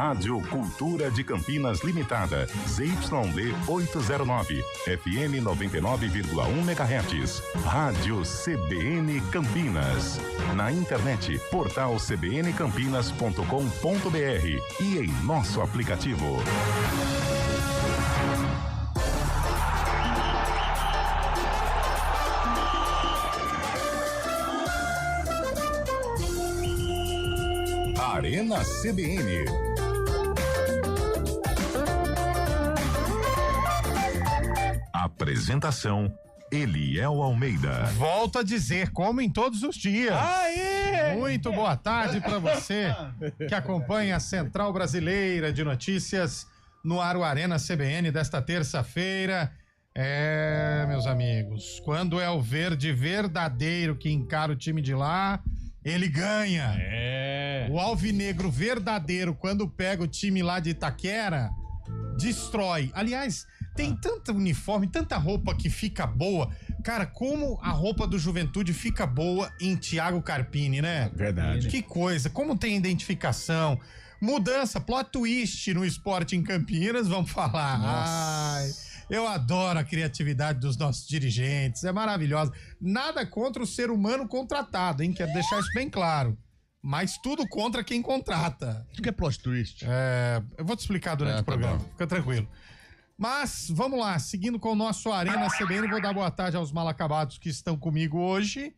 Rádio Cultura de Campinas Limitada, ZYD 809, FM 99,1 MHz. Rádio CBN Campinas. Na internet, portal cbncampinas.com.br e em nosso aplicativo. Arena CBN. Apresentação: Eliel Almeida. Volto a dizer, como em todos os dias. Aê! Muito boa tarde para você que acompanha a Central Brasileira de Notícias no ar, o Arena CBN desta terça-feira. Meus amigos, quando é o verde verdadeiro que encara o time de lá, ele ganha. O alvinegro verdadeiro, quando pega o time lá de Itaquera, destrói. Aliás, tem tanto uniforme, tanta roupa que fica boa. Cara, como a roupa do Juventude fica boa em Thiago Carpini, né? Verdade. Que coisa, como tem identificação. Mudança, plot twist no esporte em Campinas, vamos falar. Ai, eu adoro a criatividade dos nossos dirigentes, é maravilhosa. Nada contra o ser humano contratado, hein? Quero deixar isso bem claro. Mas tudo contra quem contrata. O que é plot twist? Eu vou te explicar durante o programa, fica tranquilo. Mas, vamos lá, seguindo com o nosso Arena CBN, vou dar boa tarde aos mal acabados que estão comigo hoje.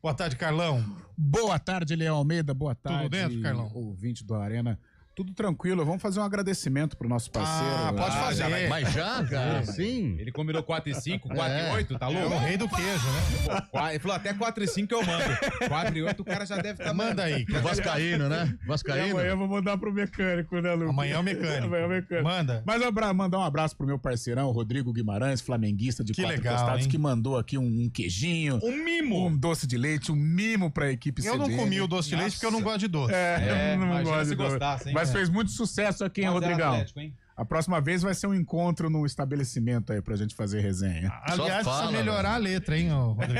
Boa tarde, Carlão. Boa tarde, Eliel Almeida, boa tarde. Tudo dentro, Carlão? Ouvinte do Arena. Tudo tranquilo, vamos fazer um agradecimento pro nosso parceiro. Pode fazer. Mas já, cara? Sim. Ele combinou 4 e 5, 4 e 8, tá louco? É o rei do queijo, né? Ele falou até 4 e 5 eu mando. 4 e 8 o cara já deve estar Manda aí. Vascaíno, né? E Vascaíno. amanhã eu vou mandar pro mecânico, né, Lucas? Amanhã é o mecânico. Amanhã é o mecânico. Manda. Mas mandar um abraço pro meu parceirão, Rodrigo Guimarães, flamenguista de Que Quatro legal, Costados, hein? que mandou aqui um queijinho, Um mimo. um doce de leite, um mimo pra equipe Eu não CBN. comi o doce de leite porque eu não gosto de doce. Eu não imagina gosto se de doce. gostasse, hein? Mas fez muito sucesso aqui, hein, 1 a 0 Rodrigão? Atlético, hein? A próxima vez vai ser um encontro no estabelecimento aí pra gente fazer resenha. Aliás, Só fala, precisa melhorar a letra, hein, ô, Rodrigo?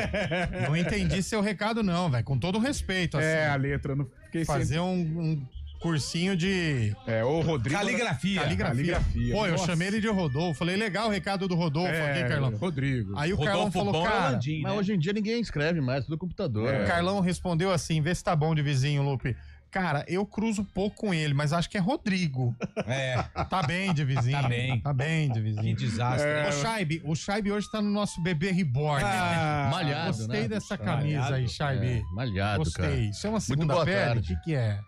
Não entendi seu recado, não, velho. Com todo respeito, assim. A letra, eu não fiquei Fazer um cursinho de o Rodrigo. Caligrafia. Caligrafia. Pô, eu Nossa. chamei ele de Rodolfo. Falei, legal o recado do Rodolfo aqui, Carlão. Rodrigo. Aí o Carlão Rodolfo falou, Bom é cara... Landim, Mas né? hoje em dia ninguém escreve mais, tudo computador. O Carlão respondeu assim, vê se tá bom de vizinho, Lupe. Cara, eu cruzo pouco com ele, mas acho que é Rodrigo. Tá bem de vizinho. Tá bem. Tá bem de vizinho. Que desastre. O Shaibe hoje tá no nosso bebê reborn. Malhado, Gostei né? dessa camisa aí, Shaibe. Malhado, Gostei. cara. Isso é uma Muito segunda boa pele? tarde. O que é?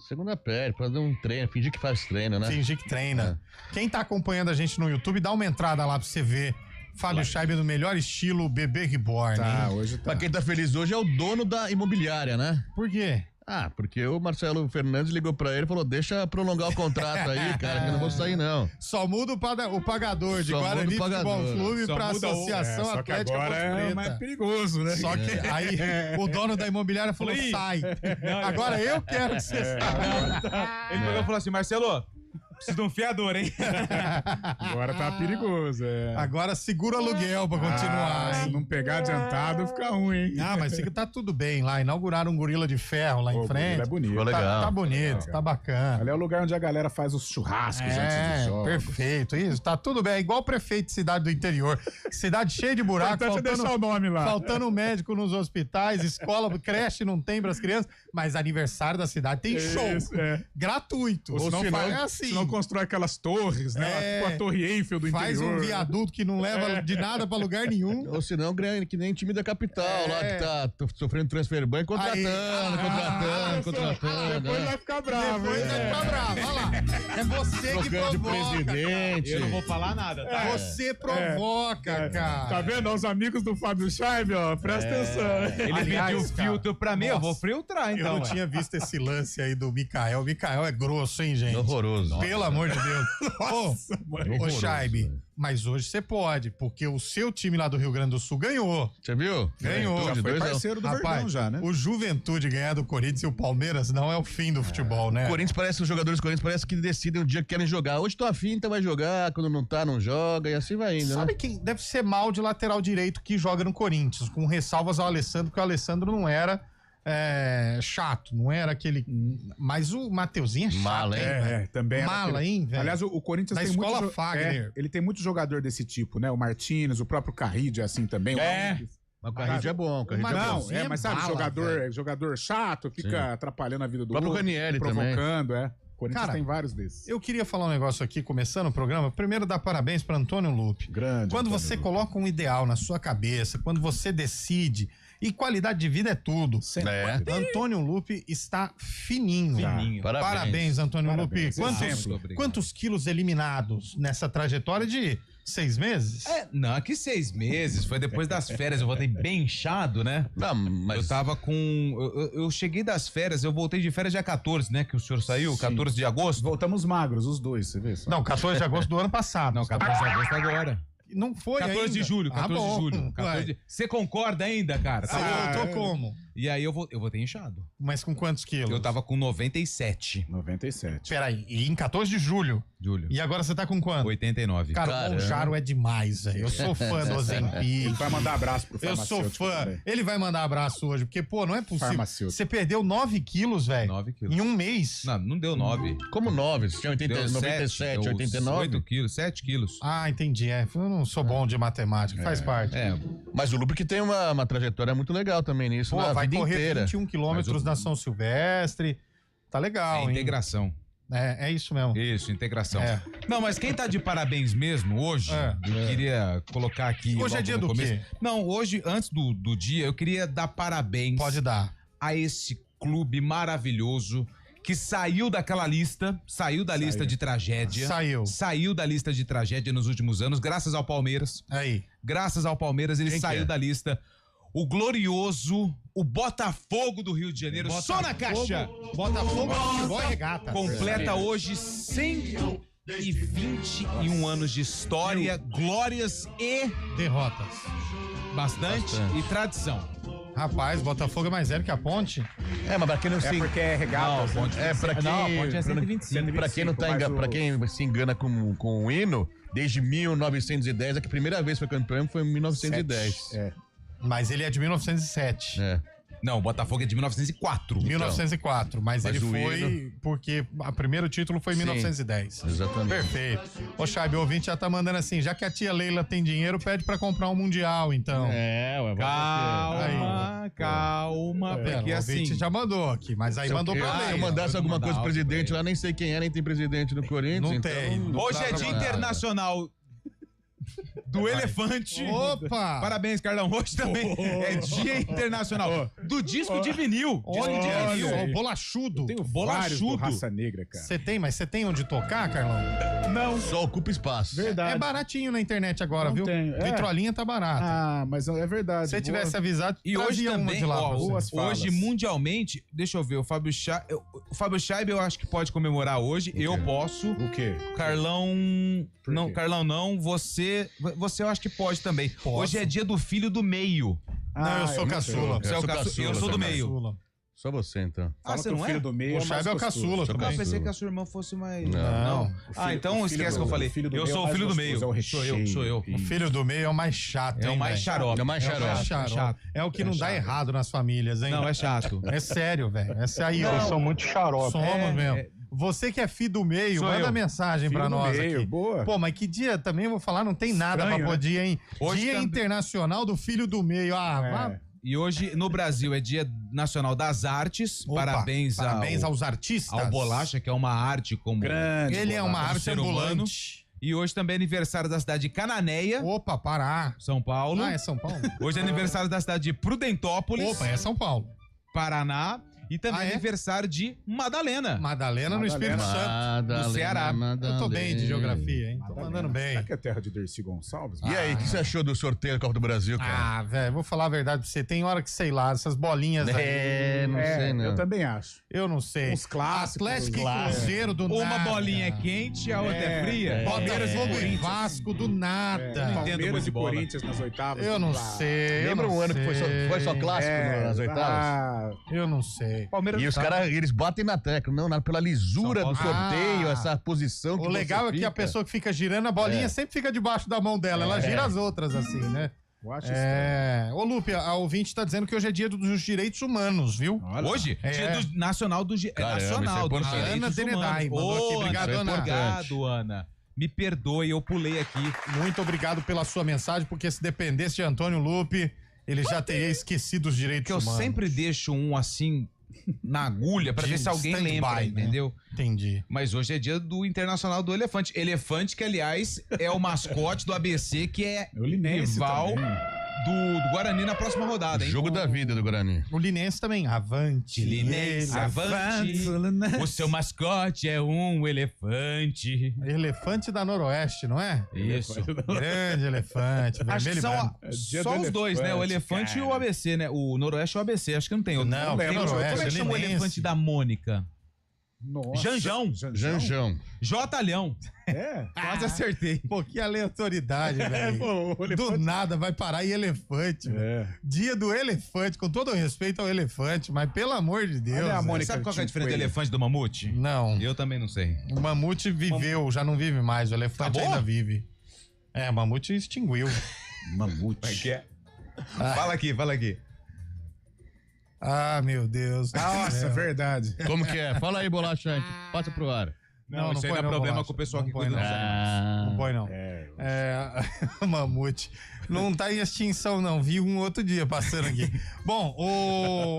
Segunda pele, fazer um treino, fingir que faz treino, né? Fingir que treina. Quem tá acompanhando a gente no YouTube, dá uma entrada lá pra você ver. Fábio Scheibe no melhor estilo bebê reborn. Tá, hein? hoje tá. Mas quem tá feliz hoje é o dono da imobiliária, né? Por quê? Porque o Marcelo Fernandes ligou pra ele e falou, deixa prolongar o contrato aí, cara, que eu não vou sair não. Só muda o pagador de Só Guarani muda o Futebol pagador. Clube Só pra muda Associação só que Atlética agora Ponte é Preta. mais perigoso, né? Só que aí o dono da imobiliária falou, Falei, sai. Agora eu quero que você saia. Ele pegou e falou assim, Marcelo, preciso de um fiador, hein? Agora tá perigoso, Agora segura o aluguel pra continuar, se hein? não pegar adiantado, fica ruim, hein? Mas tá tudo bem lá. Inauguraram um gorila de ferro lá em O frente. gorila é bonito. Ficou legal. Tá bonito, tá bacana. Ali é o lugar onde a galera faz os churrascos antes dos jogos. Perfeito, isso, tá tudo bem, é igual prefeito de cidade do interior, cidade cheia de buracos, Importante é deixar o nome lá. faltando médico nos hospitais, escola, creche não tem pras crianças, mas aniversário da cidade tem show, Isso, gratuito. Ou senão, é assim, senão constrói aquelas torres, né? Tipo a Torre Eiffel do faz interior. um viaduto que não leva de nada pra lugar nenhum. Ou senão, que nem time da capital lá, que tá sofrendo transfer ban, contratando. Depois né? vai ficar bravo, Depois hein? vai ficar bravo, olha lá, é você que Trocando de provoca, presidente. Eu não vou falar nada, tá? você provoca, cara. Tá vendo? Os amigos do Fábio Scheibe, ó, presta atenção. Ele Aliás, pediu cara, filtro pra mim, eu vou nossa, filtrar, Eu então. não tinha visto esse lance aí do Mikael. O Mikael é grosso, hein, gente? Horroroso. Pelo amor de Deus. Ô, Horroroso, Scheibe, velho. mas hoje você pode, porque o seu time lá do Rio Grande do Sul ganhou. Você viu? Ganhou. Juventude, Já foi 2 a 1. parceiro do Verdão já, né? O Juventude ganhar do Corinthians e o Palmeiras não é o fim do futebol, né? O Corinthians parece, os jogadores do Corinthians parece que decidem o dia que querem jogar. Hoje tô afim, então vai jogar, quando não tá, não joga, e assim vai indo, Sabe né? quem deve ser mal de lateral direito que joga no Corinthians, com ressalvas ao Alessandro, porque o Alessandro não era chato, não era aquele... Mas o Mateuzinho é chato, Mala, hein? hein, velho? Também. Mala, hein, velho? Aliás, o Corinthians Da tem escola muito... Fagner. ele tem muito jogador desse tipo, né? O Martínez, o próprio Carrillo é assim também. Mas o Carrillo é bom, o Carrillo é bom. Não, Mateuzinho mas sabe, bala, jogador chato, fica atrapalhando a vida do O próprio outro, Ranieri provocando, O Corinthians Cara, tem vários desses. Eu queria falar um negócio aqui, começando o programa. Primeiro, dar parabéns para Antônio Lupe. Grande. Quando Antônio você Lupe. coloca um ideal na sua cabeça, quando você decide, e qualidade de vida é tudo. É. Antônio Lupe está fininho. Fininho. Parabéns, Antônio Parabéns. Lupe. Exemplo. Quantos quilos eliminados nessa trajetória de 6 meses? Não, aqui 6 meses, foi depois das férias, eu voltei bem inchado, né? Não, mas... Eu tava com... Eu cheguei das férias, eu voltei de férias dia 14, né? Que o senhor saiu, 14 de agosto. Voltamos magros, os dois, você vê só. Não, 14 de agosto do ano passado. Não, 14 de agosto agora. Não foi 14 ainda. de julho, 14 bom. de julho. 14 de... Você concorda ainda, cara? Você voltou como? E aí eu voltei inchado. Mas com quantos quilos? Eu tava com 97, 97. Peraí, e em 14 de julho? Júlio. E agora você tá com quanto? 89. Cara, o Caramba. Jaro é demais, velho. Eu sou fã do Ele Ozempic. vai mandar abraço pro Eu sou farmacêutico fã. também. Ele vai mandar abraço hoje, porque, pô, não é possível. Farmacêutico. Você perdeu 9 quilos, velho. 9 quilos. Em um mês. Não deu 9. Como 9? Você tinha 80, Deu 97, 7, 89? 8 quilos, 7 quilos. Ah, entendi. Eu não sou bom de matemática, faz parte. Mas o Lupe que tem uma trajetória muito legal também nisso, Pô, na vai vida correr inteira. 21 quilômetros na São Silvestre. Tá legal, hein? Integração. É isso mesmo. Isso, integração. É. Não, mas quem tá de parabéns mesmo hoje, eu queria colocar aqui. Hoje é logo dia no do começo. quê? Não, hoje, antes do dia, eu queria dar parabéns Pode dar. a esse clube maravilhoso que saiu daquela lista, saiu da lista de tragédia. Saiu da lista de tragédia nos últimos anos, graças ao Palmeiras. Aí. Graças ao Palmeiras, ele Quem que saiu é? da lista. O glorioso, o Botafogo do Rio de Janeiro, só na caixa. Botafogo, futebol e regata. Completa hoje 121 anos de história, glórias e Derrotas. bastante e tradição. Rapaz, Botafogo é mais velho que a Ponte. É, mas pra quem não se... porque é regatas. Não, Ponte É, pra quem, Não, a Ponte é pra- 125. pra quem não tá mas pra quem se engana com o hino, desde 1910, a primeira vez que foi campeão foi em 1910. É. Mas ele é de 1907. É. Não, o Botafogo é de 1904. 1904. Mas ele Mas o foi hino- porque o primeiro título foi em Sim. 1910. Exatamente. Perfeito. Ô, Chaibe, o ouvinte já tá mandando assim, já que a tia Leila tem dinheiro, pede pra comprar um Mundial, então. Ué, Calma, calma, porque o assim... ouvinte já mandou aqui, mas aí mandou pra Se eu Leila. mandasse alguma mandar coisa pro áudio pra presidente ele. lá, nem sei quem é, nem tem presidente no Corinthians. Não então tem. não Hoje dá é pra Dia mandar. Internacional do Elefante. Opa! Parabéns, Carlão. Hoje também é Dia Internacional do disco de vinil. Disco de Olha, vinil. o bolachudo. Tenho vários do Bolachudo. Raça Negra, cara. Mas você tem onde tocar, Carlão? Não. Só ocupa espaço. Verdade. É baratinho na internet agora, Não viu? tenho. É. Vitrolinha tá barata. Ah, mas é verdade. Se você tivesse avisado, E hoje trazia uma também, de lá pra ó, você. boas falas. hoje mundialmente, deixa eu ver, o Fábio Scheibe eu acho que pode comemorar hoje, eu posso. O quê? Carlão, Por não, quê? Carlão não, você eu acho que pode também. Hoje é dia do filho do meio. Não, eu sou caçula. Você é o sou caçula, eu sou do meio. Caçula. Só você, então. Ah, você que o não é? filho do meio O Chaibe é o caçula Ah, também. eu pensei que a sua irmã fosse mais... Não. Ah, então esquece que eu falei. Eu sou o filho do meio. É o Sou recheio. eu. O filho do meio é o mais chato, É hein, o mais velho? xarope. É o mais É o mais xarope. xarope. É o que não dá errado nas famílias, hein? Não, é chato. É sério, velho. Essa aí, ó. Vocês são muito xarope. Somos mesmo. Você que é filho do meio, Sou manda eu. mensagem pra Filho do nós meio, aqui. boa. Pô, mas que dia também eu vou falar, não tem nada Estranho, pra pôr né? dia, hein? Hoje Dia também- Internacional do Filho do Meio. Ah, vá. E hoje, no Brasil, é Dia Nacional das Artes. Opa, Parabéns aos artistas. ao Bolacha, que é uma arte como... Grande. Ele é uma Como arte ser humano. ambulante. E hoje também é aniversário da cidade de Cananéia, Opa, Pará. São Paulo. Ah, é São Paulo? Hoje é aniversário da cidade de Prudentópolis, Opa, é São Paulo. Paraná. E também Ah, é? aniversário de Madalena. Madalena no Espírito Santo. do Ceará. Eu tô bem de geografia, hein? Tô mandando bem. Será que é terra de Dercy Gonçalves? E aí, o que você achou do sorteio da Copa do Brasil, cara? Ah, velho, vou falar a verdade pra você. Tem hora que, sei lá, essas bolinhas aí. Não sei, não. Eu também acho. Eu não sei. Os clássicos. Atlético e Clássicos. Cruzeiro do Uma nada. bolinha é quente, a outra é fria. Botafogo e Vasco do nada. entendo Palmeiras muito e bola. Corinthians nas oitavas. Eu não Ah, sei. Lembra eu não um ano que sei. foi só clássico nas oitavas? Ah, Eu não sei. Palmeiras E os caras, eles batem na tecla, pela lisura do São sorteio, Paulo. Ah. essa posição que O legal você é que a fica. pessoa que fica girando a bolinha sempre fica debaixo da mão dela. Ela gira as outras assim, né? Eu acho estranho. Ô, Lupe, a ouvinte tá dizendo que hoje é dia dos direitos humanos, viu? Olha. Hoje? Dia do Nacional do Nacional dos Ana Direitos Denedai mandou aqui. Obrigado, Ana. Obrigado, Ana. Me perdoe, eu pulei aqui. Muito obrigado pela sua mensagem, porque se dependesse de Antônio Lupe, ele já teria esquecido os direitos humanos. Porque eu sempre deixo um assim na agulha pra ver se alguém lembra, entendeu? Entendi. Mas hoje é dia do Internacional do Elefante. Elefante que, aliás, é o mascote do ABC, que é rival do Guarani na próxima rodada, hein? Jogo da vida do Guarani. O Linense também. Avante. Linense, avante. O seu mascote é um elefante. Elefante da Noroeste, não é? Isso. Grande elefante. Acho que são só os dois, né? O elefante e o ABC, né? O Noroeste e o ABC. Acho que não tem outro. Não, tem outro. Noroeste. Como é que chama o elefante da Mônica? Nossa. Janjão. Jotalhão. Quase acertei. Pô, que aleatoriedade, velho. Do nada vai parar em elefante, velho. Dia do elefante, com todo o respeito ao elefante, mas pelo amor de Deus. A Mônica, sabe qual é a diferença do elefante e do mamute? Não. Eu também não sei. O mamute viveu, já não vive mais. O elefante ainda vive. O mamute extinguiu. Mamute. Como é que é? Fala aqui. Ah, meu Deus. Nossa, verdade. Como que é? Fala aí, Bolacha. Passa pro ar. Não, isso aí não é problema Bolacha. Com o pessoal que cuida. Não põe, não. Mamute. Não tá em extinção, não. Vi um outro dia passando aqui. Bom,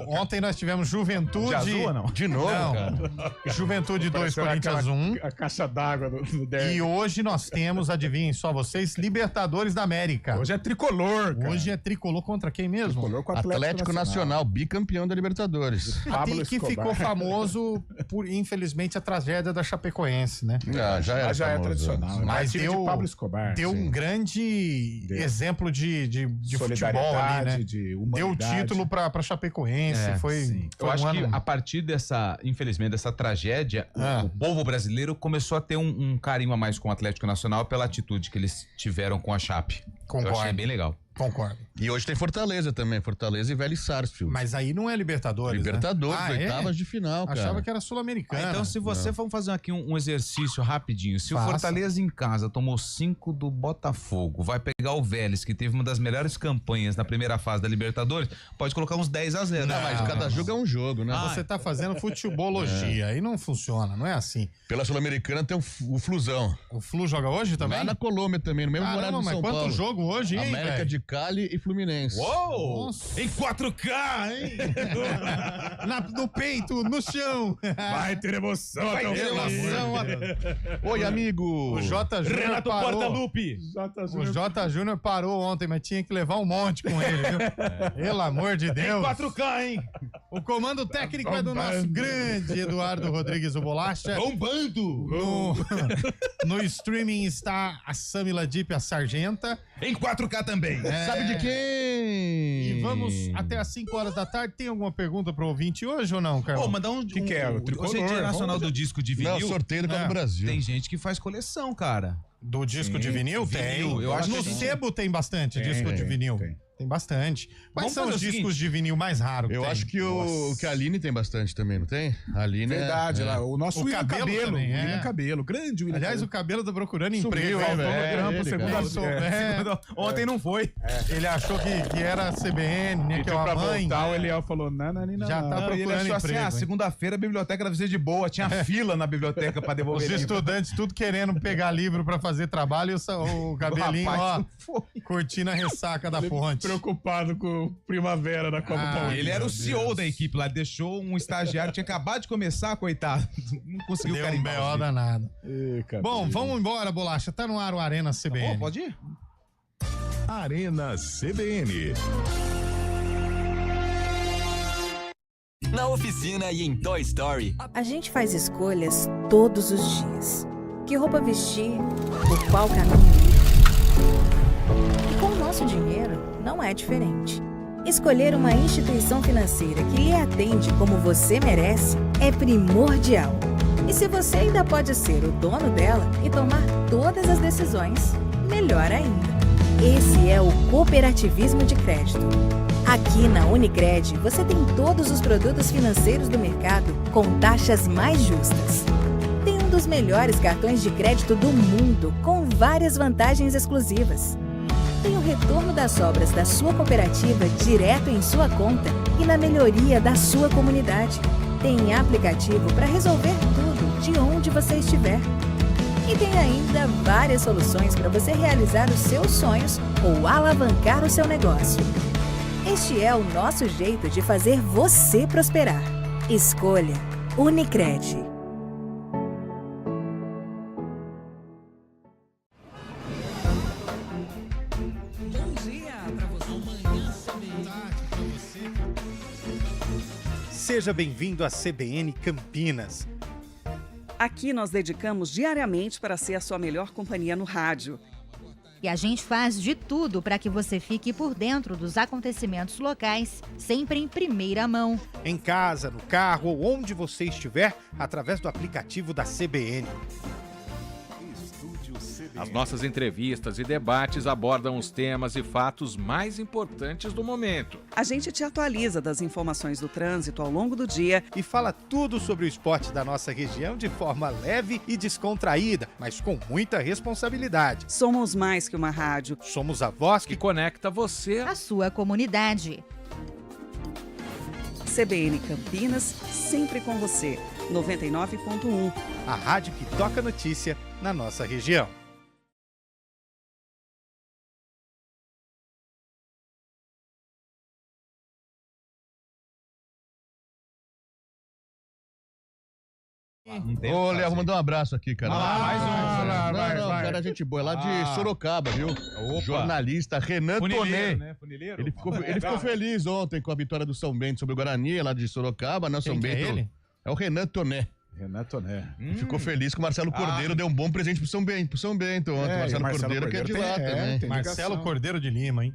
ontem nós tivemos Juventude... De azul ou não? De novo, não. Cara. Juventude 2, Corinthians 1. A caixa d'água do derby. E hoje nós temos, adivinhem só vocês, Libertadores da América. Hoje é tricolor, cara. Hoje é tricolor contra quem mesmo? Tricolor com Atlético Nacional, bicampeão da Libertadores. Até que ficou famoso por, infelizmente, a tragédia da Chapecoense, né? Já é tradicional. Mas deu, de Pablo Escobar, deu um grande exemplo de futebol ali, né? De humanidade. Deu título pra Chapecoense. Foi eu acho que a partir infelizmente, dessa tragédia, o povo brasileiro começou a ter um carinho a mais com o Atlético Nacional pela atitude que eles tiveram com a Chape. Concordo. Eu achei bem legal. Concordo. E hoje tem Fortaleza também, Fortaleza e Vélez Sarsfield. Mas aí não é Libertadores, Libertadores, oitavas de final, cara. Achava que era Sul-Americana. Então, se você for fazer aqui um exercício rapidinho, se o Fortaleza em casa tomou 5 do Botafogo, vai pegar o Vélez, que teve uma das melhores campanhas na primeira fase da Libertadores, pode colocar uns 10-0. Não, mas cada jogo é um jogo, né? Você tá fazendo futebologia, aí não funciona, não é assim. Pela Sul-Americana tem o Flusão. O Flu joga hoje também? Lá na Colômbia também, no mesmo horário do São Paulo. Mas quanto jogo hoje, hein, América de Cali e Fluminense. Uou! Nossa. Em 4K, hein? No peito, no chão. Vai ter emoção. Vai ter emoção. Oi, amigo. O J. Júnior Renato parou. Portaluppi. O J. Júnior parou ontem, mas tinha que levar um monte com ele, viu? Pelo amor de Deus. Em 4K, hein? O comando técnico é do nosso grande Eduardo Rodrigues, o Bolacha. Bombando! No streaming está a Samila Dip, a Sargenta. Em 4K também. Sabe de quem? E vamos até às 5 horas da tarde. Tem alguma pergunta pro ouvinte hoje ou não, Carlos? Mandar um... que é? O tricolor. Hoje é Dia Nacional do Disco de Vinil. Não, sorteio do Brasil. Tem gente que faz coleção, cara. Do disco de vinil? Tem. Eu acho no Sebo tem bastante disco de vinil. Tem bastante. Quais são os discos de vinil mais raros? Eu acho que que a Aline tem bastante também, não tem? A Aline verdade, lá, o nosso William Cabelo. Também, William Cabelo, grande William. Aliás, o Cabelo tá procurando emprego. Ontem não foi. Ele achou que era CBN, né? Que é uma mãe. O Eliel falou, não. Já tá procurando ele achou emprego. assim, segunda-feira a biblioteca era visita de boa, tinha fila na biblioteca pra devolver. Os estudantes tudo querendo pegar livro pra fazer trabalho e o cabelinho, curtindo a ressaca da fonte. Preocupado com Primavera da Copa Paulista. Ele era o CEO da equipe lá, deixou um estagiário, tinha acabado de começar, coitado. Não conseguiu carimbar. Deu um B.O. danado. Bom, vamos embora, Bolacha. Tá no ar o Arena CBN. Pode ir? Arena CBN. Na oficina e em Toy Story. A gente faz escolhas todos os dias. Que roupa vestir, por qual caminho ir. E com o nosso dinheiro, não é diferente. Escolher uma instituição financeira que lhe atende como você merece é primordial. E se você ainda pode ser o dono dela e tomar todas as decisões, melhor ainda. Esse é o cooperativismo de crédito. Aqui na Unicred, você tem todos os produtos financeiros do mercado com taxas mais justas. Tem um dos melhores cartões de crédito do mundo com várias vantagens exclusivas. Tem o retorno das obras da sua cooperativa direto em sua conta e na melhoria da sua comunidade. Tem aplicativo para resolver tudo de onde você estiver. E tem ainda várias soluções para você realizar os seus sonhos ou alavancar o seu negócio. Este é o nosso jeito de fazer você prosperar. Escolha Unicred. Bom dia para você. Amanhã CBN. Seja bem-vindo à CBN Campinas. Aqui nós dedicamos diariamente para ser a sua melhor companhia no rádio. E a gente faz de tudo para que você fique por dentro dos acontecimentos locais, sempre em primeira mão. Em casa, no carro ou onde você estiver, através do aplicativo da CBN. As nossas entrevistas e debates abordam os temas e fatos mais importantes do momento. A gente te atualiza das informações do trânsito ao longo do dia E fala tudo sobre o esporte da nossa região de forma leve e descontraída, mas com muita responsabilidade. Somos mais que uma rádio. Somos a voz Que conecta você. A sua comunidade. CBN Campinas, sempre com você. 99.1. a rádio que toca notícia na nossa região. Ô, Léo, vou mandar um abraço aqui, cara. Mais um. Não, cara, gente boa. É lá de Sorocaba, viu? Jornalista Renan Toné. né? Funileiro. Ele ficou feliz ontem com a vitória do São Bento sobre o Guarani, lá de Sorocaba, né? São Quem que é Bento. ele? É o Renan Toné. Renato, né? E ficou feliz que o Marcelo Cordeiro deu um bom presente pro São Bento ontem. Marcelo Cordeiro, que é de lá também. Marcelo Cordeiro de Lima, hein?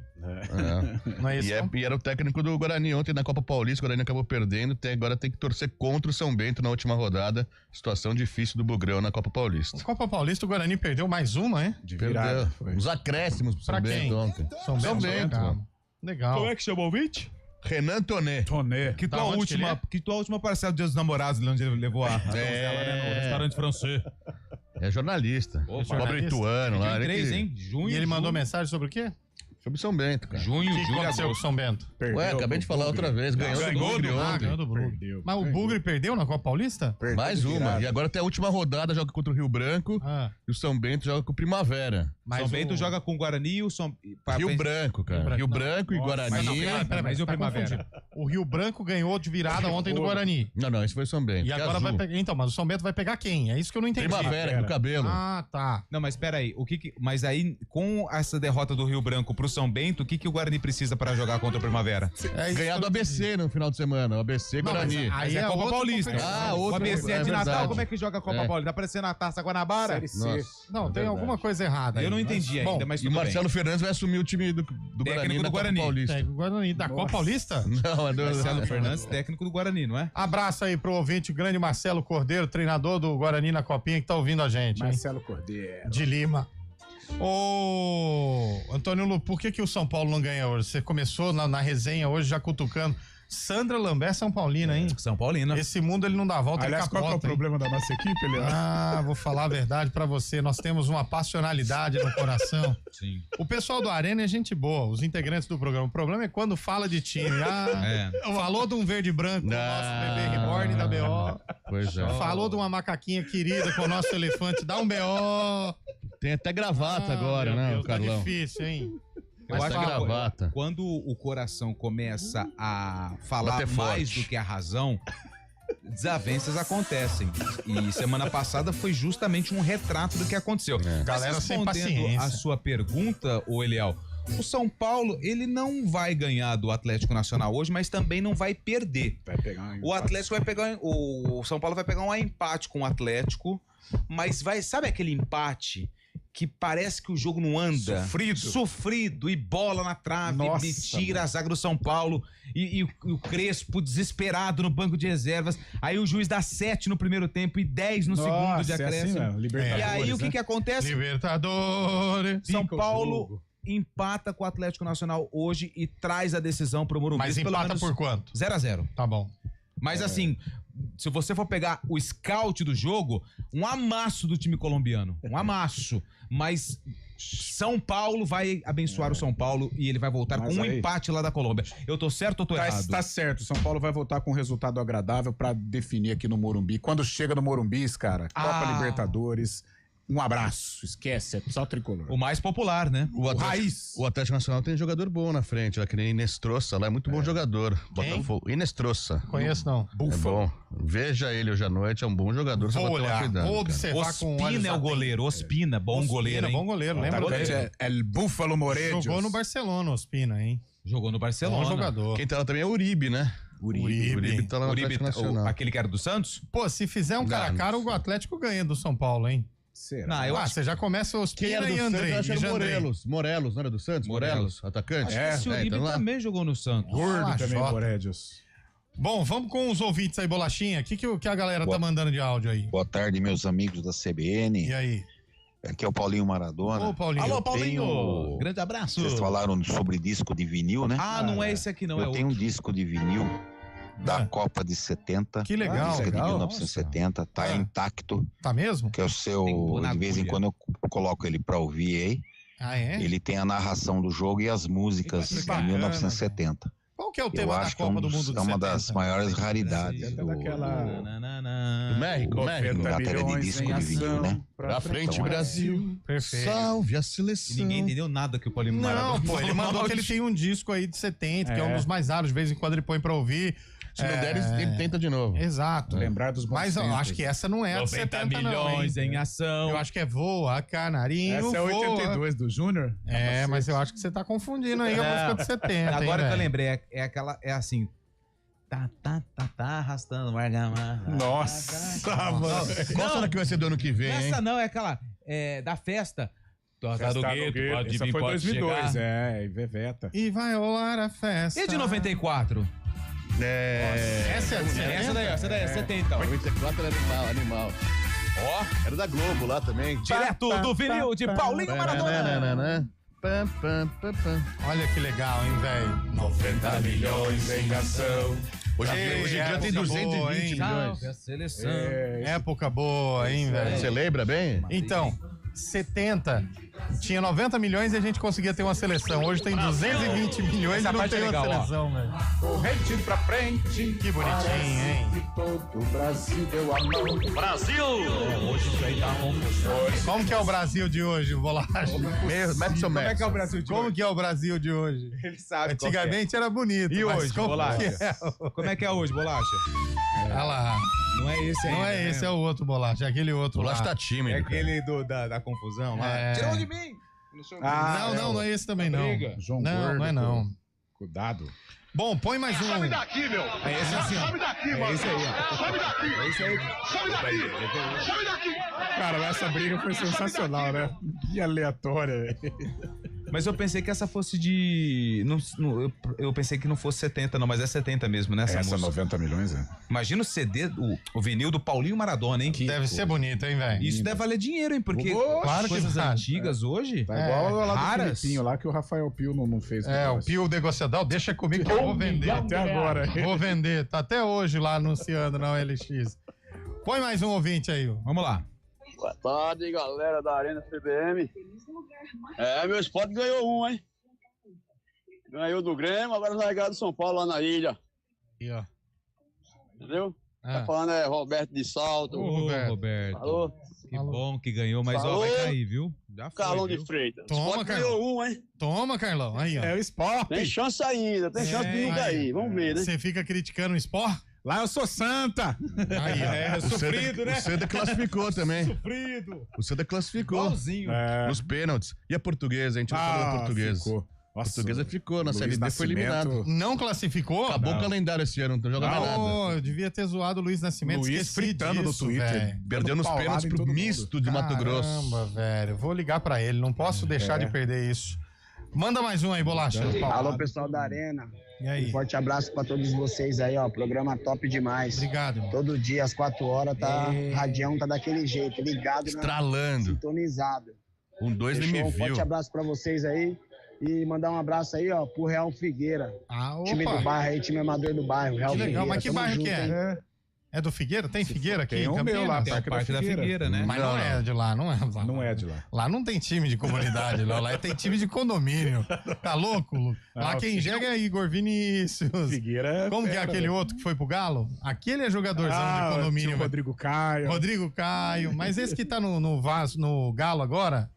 Não é isso? não? E era o técnico do Guarani ontem na Copa Paulista. O Guarani acabou perdendo. Agora tem que torcer contra o São Bento na última rodada. Situação difícil do Bugrão na Copa Paulista. Na Copa Paulista, o Guarani perdeu mais uma, hein? De virada. Perdeu. Os acréscimos pro São Pra quem? Bento ontem. São Bento. Legal. que chama o ouvinte? Renan Toné. Toné. Que Da tua, onde que ele última, que tua última parcela do Dia dos Namorados, onde ele levou a donzela, né, no restaurante francês. É jornalista. Opa, Pobre jornalista. Ituano lá. Dia ele 3, que- hein? Junho, E ele mandou julho, mensagem sobre o quê? Sobre São Bento, cara. Junho, O que julho e aconteceu com o agosto. São Bento? Ué, acabei de falar outra vez. Ganhou do Bugre ontem. Ganhou do Bugre. Perdeu. Mas o Bugre perdeu na Copa Paulista? Mais uma. E agora tem a última rodada, joga contra o Rio Branco. Ah, E o São Bento joga com o Primavera. mas São Bento o- joga com o Guarani e o São... Rio Branco, cara. Rio Branco e Guarani. Mas não, pera, Mas e o tá Primavera? confundindo. O Rio Branco ganhou de virada ontem do Guarani. Não, esse foi o São Bento. E que é agora vai azul. pegar. Então, mas o São Bento vai pegar quem? É isso que eu não entendi. Primavera, do cabelo. Ah, tá. Não, mas peraí, mas aí, com essa derrota do Rio Branco pro São Bento, o que o Guarani precisa pra jogar contra o Primavera? É isso Ganhar que do eu entendi. ABC no final de semana. O ABC Não, mas Guarani. aí é a Copa outra Paulista. competição. O outro- ABC é de Natal, verdade. como é que joga a Copa É. Paulista? Tá parecendo a Taça Guanabara? Série C. Nossa. Não, tem Verdade. alguma coisa errada aí. Eu não entendi Bom, ainda, mas E o tudo Marcelo Fernandes vai assumir o time do Guarani do na Copa Guarani. Paulista. É, o Guarani da Copa Paulista? Não, é do... bem. Marcelo Fernandes, técnico do Guarani, não é? Abraço aí pro ouvinte, grande Marcelo Cordeiro, treinador do Guarani na Copinha, que tá ouvindo a gente, hein? Marcelo Cordeiro. De Lima. Ô, Antônio Lu, por que o São Paulo não ganha hoje? Você começou na resenha hoje já cutucando. Sandra Lambert, São Paulina, hein? São Paulino. Esse mundo ele não dá volta, Aliás, ele qual que é o capota, hein? problema da nossa equipe, Leandro? Ah, vou falar a verdade pra você. Nós temos uma passionalidade no coração. Sim. O pessoal do Arena é gente boa, os integrantes do programa. O problema é quando fala de time. Ah, falou de um verde e branco com o nosso bebê reborn da BO. Pois é. Falou de uma macaquinha querida com o nosso elefante, dá um BO. Tem até gravata Ah, agora, meu né, Deus, Carlão? Tá difícil, hein? Eu Mas acho tá que gravata. quando o coração começa a falar Bater mais forte. do que a razão, desavenças acontecem. E semana passada foi justamente um retrato do que aconteceu. Mas Galera sem respondendo paciência. a sua pergunta, ô Eliel, o São Paulo, ele não vai ganhar do Atlético Nacional hoje, mas também não vai perder. Vai pegar O Atlético vai pegar. O São Paulo vai pegar um empate com o Atlético, mas vai. Sabe aquele empate que parece que o jogo não anda? Sofrido e bola na trave, Nossa, me tira a zaga do São Paulo e o Crespo desesperado no banco de reservas. Aí o juiz dá 7 no primeiro tempo e 10 no segundo de acréscimo. Assim, Libertadores, E aí o que que acontece? Libertadores. São Fica o Paulo jogo. empata com o Atlético Nacional hoje e traz a decisão pro Morumbi. Mas pelo empata menos por quanto? 0-0. Tá bom. Mas assim, se você for pegar o scout do jogo, um amasso do time colombiano. Um amasso. Mas São Paulo vai abençoar o São Paulo e ele vai voltar com um empate lá da Colômbia. Eu tô certo ou tô errado? Tá certo. São Paulo vai voltar com um resultado agradável pra definir aqui no Morumbi. Quando chega no Morumbi, cara, Copa Libertadores, um abraço. Esquece, é só tricolor. O mais popular, né? O Atlético Nacional tem jogador bom na frente, lá que nem Inestrosa, lá é muito bom jogador. Botafogo. Inestrosa. Conheço não. É bom. Veja ele hoje à noite, é um bom jogador. Vou olhar, cuidado, vou observar com olhos. Ospina é o goleiro, Ospina, bom goleiro, hein? Bom goleiro, lembra dele? É o Búfalo Morelos. Jogou no Barcelona, Ospina, hein? Jogou no Barcelona. Bom jogador. Quem tá lá também é o Uribe, né? Uribe tá lá no Atlético Nacional. Aquele que era do Santos? Pô, se fizer um cara a cara, o Atlético ganha do São Paulo, hein? Será? Não, eu acho. Você já começa os Quem era do Santos? Eu acho que era Morelos, não era do Santos? Morelos, atacante? Acho que esse Uribe então lá. também jogou no Santos. Gordo também, Morelos. Bom, vamos com os ouvintes aí, Bolachinha. O que a galera tá mandando de áudio aí? Boa tarde, meus amigos da CBN. E aí? Aqui é o Paulinho Maradona. Ô, Paulinho. Alô, Paulinho. Grande abraço. Vocês falaram sobre disco de vinil, né? Ah, não é esse aqui não, Eu tenho um disco de vinil da Copa de 70. Que legal. Disco de 1970, tá intacto. Tá mesmo? Que é o seu, de vez em quando eu coloco ele pra ouvir aí. Ah, é? Ele tem a narração do jogo e as músicas de 1970. Qual que é o tema da Copa do Mundo de 70? É uma das maiores raridades do México. matéria de disco de vinil, né? Pra frente, Brasil. Perfeito. Salve a seleção. Ninguém entendeu nada que o Paulinho Maradona Não, pô, falou. ele mandou que ele tem um disco aí de 70, que é um dos mais raros, de vez em quando ele põe pra ouvir. Se não der, ele tenta de novo. Exato. Lembrar dos bons Mas eu tempos. acho que essa não é a de 90 70 milhões não, hein? em ação. Eu acho que é Voa, Canarinho, Essa é Voa. 82 do Júnior? É, mas eu acho que você tá confundindo aí a música de 70, Agora hein, que eu velho? lembrei, é aquela, é assim... Tá arrastando, margamar. Nossa, mano. Qual será que vai ser do ano que vem, hein? Essa não, é aquela da festa. Toca do gueto, pode Essa vir, foi pode 2002, chegar. e Veveta. E vai rolar a festa. E de 94? Essa é a de 70? Essa daí é 70. ó. 94 era animal. Ó, Era da Globo lá também. direto do vinil de Paulinho Maradona. Pam, pam, pam, pam. Olha que legal, hein, velho? 90 milhões em ação. Hoje em dia tem 220 boa, hein? milhões. Salve a seleção. Época boa, hein, velho? Você lembra bem? Então, 70 tinha 90 milhões e a gente conseguia ter uma seleção. Hoje tem 220 milhões Essa e não parte tem é uma legal, ó. seleção, velho. Corrente pra frente. Que bonitinho, hein? Que todo o Brasil deu a mão. Hoje isso aí tá bom. Como que é o Brasil de hoje, Bolacha? Mete seu Como é que é o Max. Brasil de Como hoje? que é o Brasil de hoje? Ele sabe qual que é. Antigamente era bonito. E mas hoje, como Bolacha? que é? Como é que é hoje, Bolacha? Olha lá. Não é esse aí. Não é esse, é o outro Bolacha, é aquele outro O lá. Lacho tá tímido. É cara. aquele da confusão lá. É. Tirou de mim! Não sei o quê. Não é esse também, não. briga. João Não, Gordo, não é não. Cuidado. Bom, põe mais um. É esse assim, ó. É esse aí, ó. É esse aí. Cara, essa briga foi sensacional, né? Que aleatória, velho. Mas eu pensei que essa fosse de... eu pensei que não fosse 70, não, mas é 70 mesmo, né? Essa música. 90 milhões, é? Imagina o CD, o vinil do Paulinho Maradona, hein? Deve ser bonito, hein, velho? Isso deve valer dinheiro, hein? Porque Claro que coisas vale. antigas hoje... Tá igual lá do raras. Filipinho, lá que o Rafael Pio não fez. É, o Pio negociador, deixa comigo que eu vou vender. Até agora. Vou vender, tá até hoje lá anunciando na OLX. Põe mais um ouvinte aí. Vamos lá. Boa tarde, galera da Arena CBM. Meu esporte ganhou um, hein? Ganhou do Grêmio, agora vai ganhar do São Paulo lá na ilha. Aí, ó. Entendeu? Ah. Tá falando Roberto de Salto. Ô, Roberto. Falou? Que bom que ganhou, mas Falou. ó, vai cair, viu? Já foi, Carlão viu? de Freitas. Toma, O Sport Carlão. ganhou um, hein? Toma, Carlão. Aí, ó. É o esporte. Tem chance ainda, tem chance de não cair. Vamos ver, né? Você fica criticando o Sport? Lá eu sou santa. Aí, ó. Sofrido, né? O Seda classificou também. Sofrido. O Seda classificou. Igualzinho. Nos pênaltis. E a portuguesa? A gente não falou da portuguesa. Ficou. A portuguesa ficou. Na Luiz Série D foi Nascimento. eliminado. Não classificou? Acabou o calendário esse ano, não joga mais nada. Oh, eu devia ter zoado o Luiz Nascimento. Luiz Esqueci fritando disso, no Twitter. velho. Perdeu nos Paulada pênaltis em pro todo misto de Mato Grosso. Caramba, velho. Vou ligar pra ele. Não posso deixar de perder isso. Manda mais um aí, Bolacha. Alô, pessoal da Arena. E aí? Um forte abraço pra todos vocês aí, ó. Programa top demais. Obrigado, irmão. Todo dia, às 4 horas, tá? Radião tá daquele jeito, ligado, Estralando. sintonizado. 2 nem me Fechou? Um forte viu. abraço pra vocês aí. E mandar um abraço aí, ó, pro Real Figueira. Ah, Time do opa. bairro aí, time amador do bairro. Real Que legal. Figueira. Mas que Tamo bairro junto, que hein? é? É do Figueira? Tem Figueira aqui? Tem o meu lá, Tem o Parque da Figueira, né? Mas não é de lá, não é? Não é de lá. Lá não tem time de comunidade, não. Lá tem time de condomínio. Tá louco, Lu? Lá quem joga é Igor Vinícius. Figueira. Como que é aquele outro que foi pro Galo? Aquele é jogadorzão de condomínio. Tinha o Rodrigo Caio. Rodrigo Caio. Mas esse que tá no Galo agora.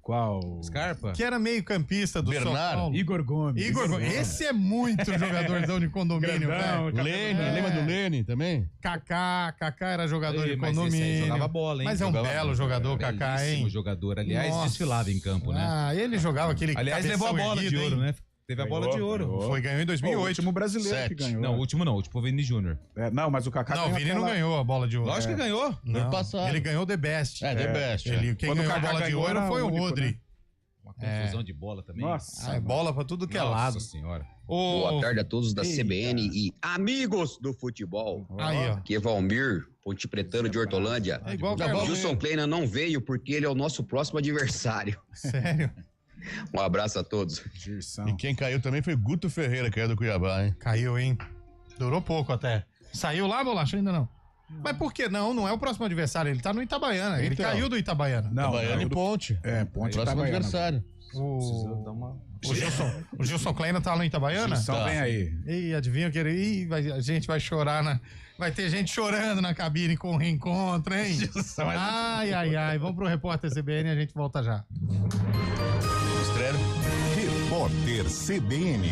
Qual? Scarpa? Que era meio campista do São Paulo. Igor Gomes. Esse é muito jogadorzão de condomínio, velho. Lene, lembra do Lene também? Kaká era jogador de Mas esse aí condomínio. jogava bola, hein? Mas é um belo jogador, Kaká, hein? Jogador, aliás, Nossa. desfilava em campo, né? Ah, ele jogava aquele Aliás, levou a bola de ouro, né? Teve a bola de ouro. Ganhou em 2008. O último brasileiro que ganhou. Não, o último não, o último foi o Vini Júnior. Não, mas o Kaká Não, o Vini não ganhou a bola de ouro. Lógico que ganhou. Não, passado. ele ganhou The Best. The Best. Quem Quando ganhou o a Kaká bola de ganhou ouro era foi o único, Rodri. né? Uma confusão de bola também. Nossa. É bola pra tudo que é lado. Nossa senhora. Boa tarde a todos da Eita. CBN e amigos do futebol. Aí, ó. Aqui é Valmir, Ponte Pretano de Hortolândia. É igual o O Carlão. Gilson Kleina não veio porque ele é o nosso próximo adversário. Sério? Um abraço a todos. E quem caiu também foi Guto Ferreira, que é do Cuiabá, hein? Caiu, hein? Durou pouco até. Saiu lá, Bolacha? Ainda não. Mas por que não? Não é o próximo adversário. Ele tá no Itabaiana. Ele Então. caiu do Itabaiana. Não, Itabaiana e Ponte. Ponte Próximo Itabaiana. adversário. O Gilson Kleina tá no Itabaiana? Gilson vem aí. Ih, adivinha o que ele... a gente vai chorar Vai ter gente chorando na cabine com o reencontro, hein? Ai. Vamos pro repórter CBN e a gente volta já. Estreia. Repórter CBN.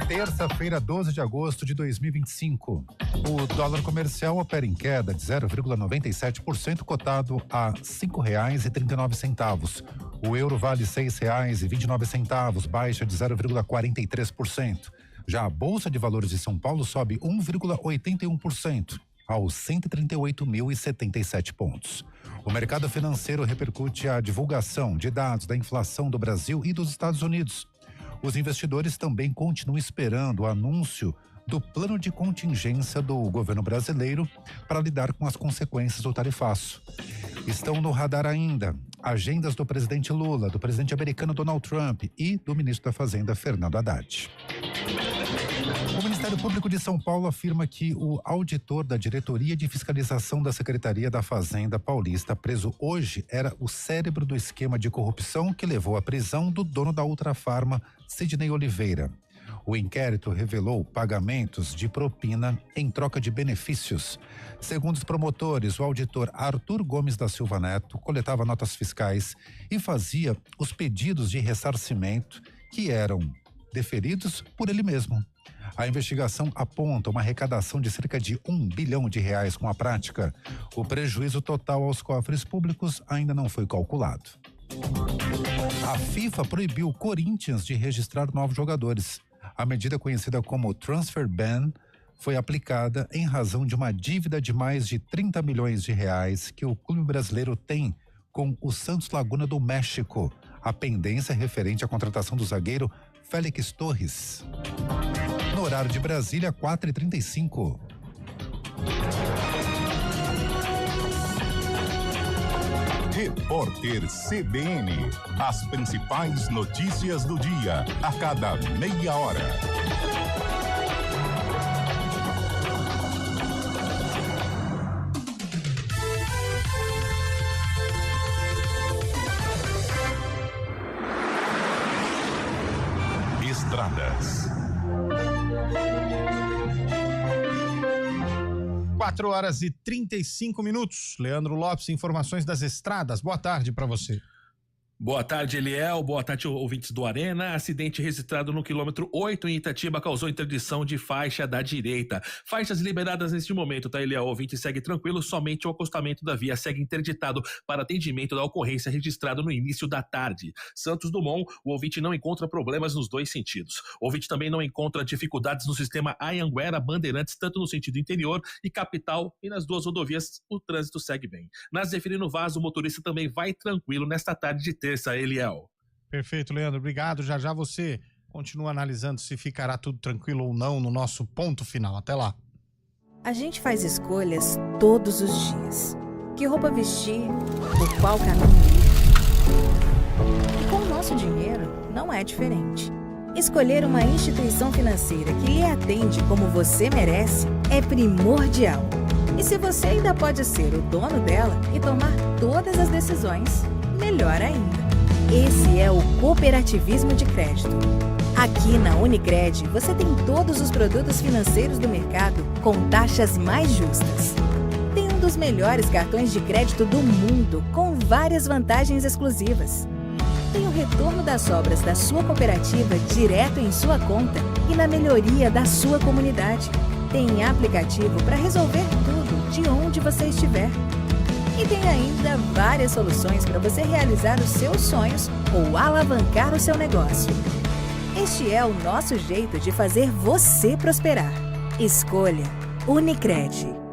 Terça-feira, 12 de agosto de 2025. O dólar comercial opera em queda de 0,97%, cotado a R$ 5,39. O euro vale R$ 6,29, baixa de 0,43%. Já a Bolsa de Valores de São Paulo sobe 1,81%, aos 138.077 pontos. O mercado financeiro repercute a divulgação de dados da inflação do Brasil e dos Estados Unidos. Os investidores também continuam esperando o anúncio do plano de contingência do governo brasileiro para lidar com as consequências do tarifaço. Estão no radar ainda agendas do presidente Lula, do presidente americano Donald Trump e do ministro da Fazenda Fernando Haddad. O Ministério Público de São Paulo afirma que o auditor da Diretoria de Fiscalização da Secretaria da Fazenda Paulista, preso hoje, era o cérebro do esquema de corrupção que levou à prisão do dono da Ultrafarma, Sidney Oliveira. O inquérito revelou pagamentos de propina em troca de benefícios. Segundo os promotores, o auditor Arthur Gomes da Silva Neto coletava notas fiscais e fazia os pedidos de ressarcimento que eram deferidos por ele mesmo. A investigação aponta uma arrecadação de cerca de R$1 bilhão com a prática. O prejuízo total aos cofres públicos ainda não foi calculado. A FIFA proibiu o Corinthians de registrar novos jogadores. A medida conhecida como Transfer Ban foi aplicada em razão de uma dívida de mais de R$30 milhões que o clube brasileiro tem com o Santos Laguna do México. A pendência referente à contratação do zagueiro Félix Torres. No horário de Brasília, 4h35. Repórter CBN. As principais notícias do dia, a cada meia hora. Estradas. 4h35. Leandro Lopes, informações das estradas. Boa tarde para você. Boa tarde, Eliel. Boa tarde, ouvintes do Arena. Acidente registrado no quilômetro 8 em Itatiba causou interdição de faixa da direita. Faixas liberadas neste momento, tá, Eliel? O ouvinte segue tranquilo, somente o acostamento da via segue interditado para atendimento da ocorrência registrado no início da tarde. Santos Dumont, o ouvinte não encontra problemas nos dois sentidos. O ouvinte também não encontra dificuldades no sistema Anhanguera Bandeirantes, tanto no sentido interior e capital, e nas duas rodovias o trânsito segue bem. Na Zeferino Vaz, o motorista também vai tranquilo nesta tarde de terça, Eliel. Perfeito, Leandro. Obrigado. Já já você continua analisando se ficará tudo tranquilo ou não no nosso ponto final. Até lá. A gente faz escolhas todos os dias. Que roupa vestir, por qual caminho ir. E com o nosso dinheiro, não é diferente. Escolher uma instituição financeira que lhe atende como você merece é primordial. E se você ainda pode ser o dono dela e tomar todas as decisões, melhor ainda. Esse é o cooperativismo de crédito. Aqui na Unicred, você tem todos os produtos financeiros do mercado com taxas mais justas. Tem um dos melhores cartões de crédito do mundo, com várias vantagens exclusivas. Tem o retorno das sobras da sua cooperativa direto em sua conta e na melhoria da sua comunidade. Tem aplicativo para resolver tudo de onde você estiver. E tem ainda várias soluções para você realizar os seus sonhos ou alavancar o seu negócio. Este é o nosso jeito de fazer você prosperar. Escolha Unicred.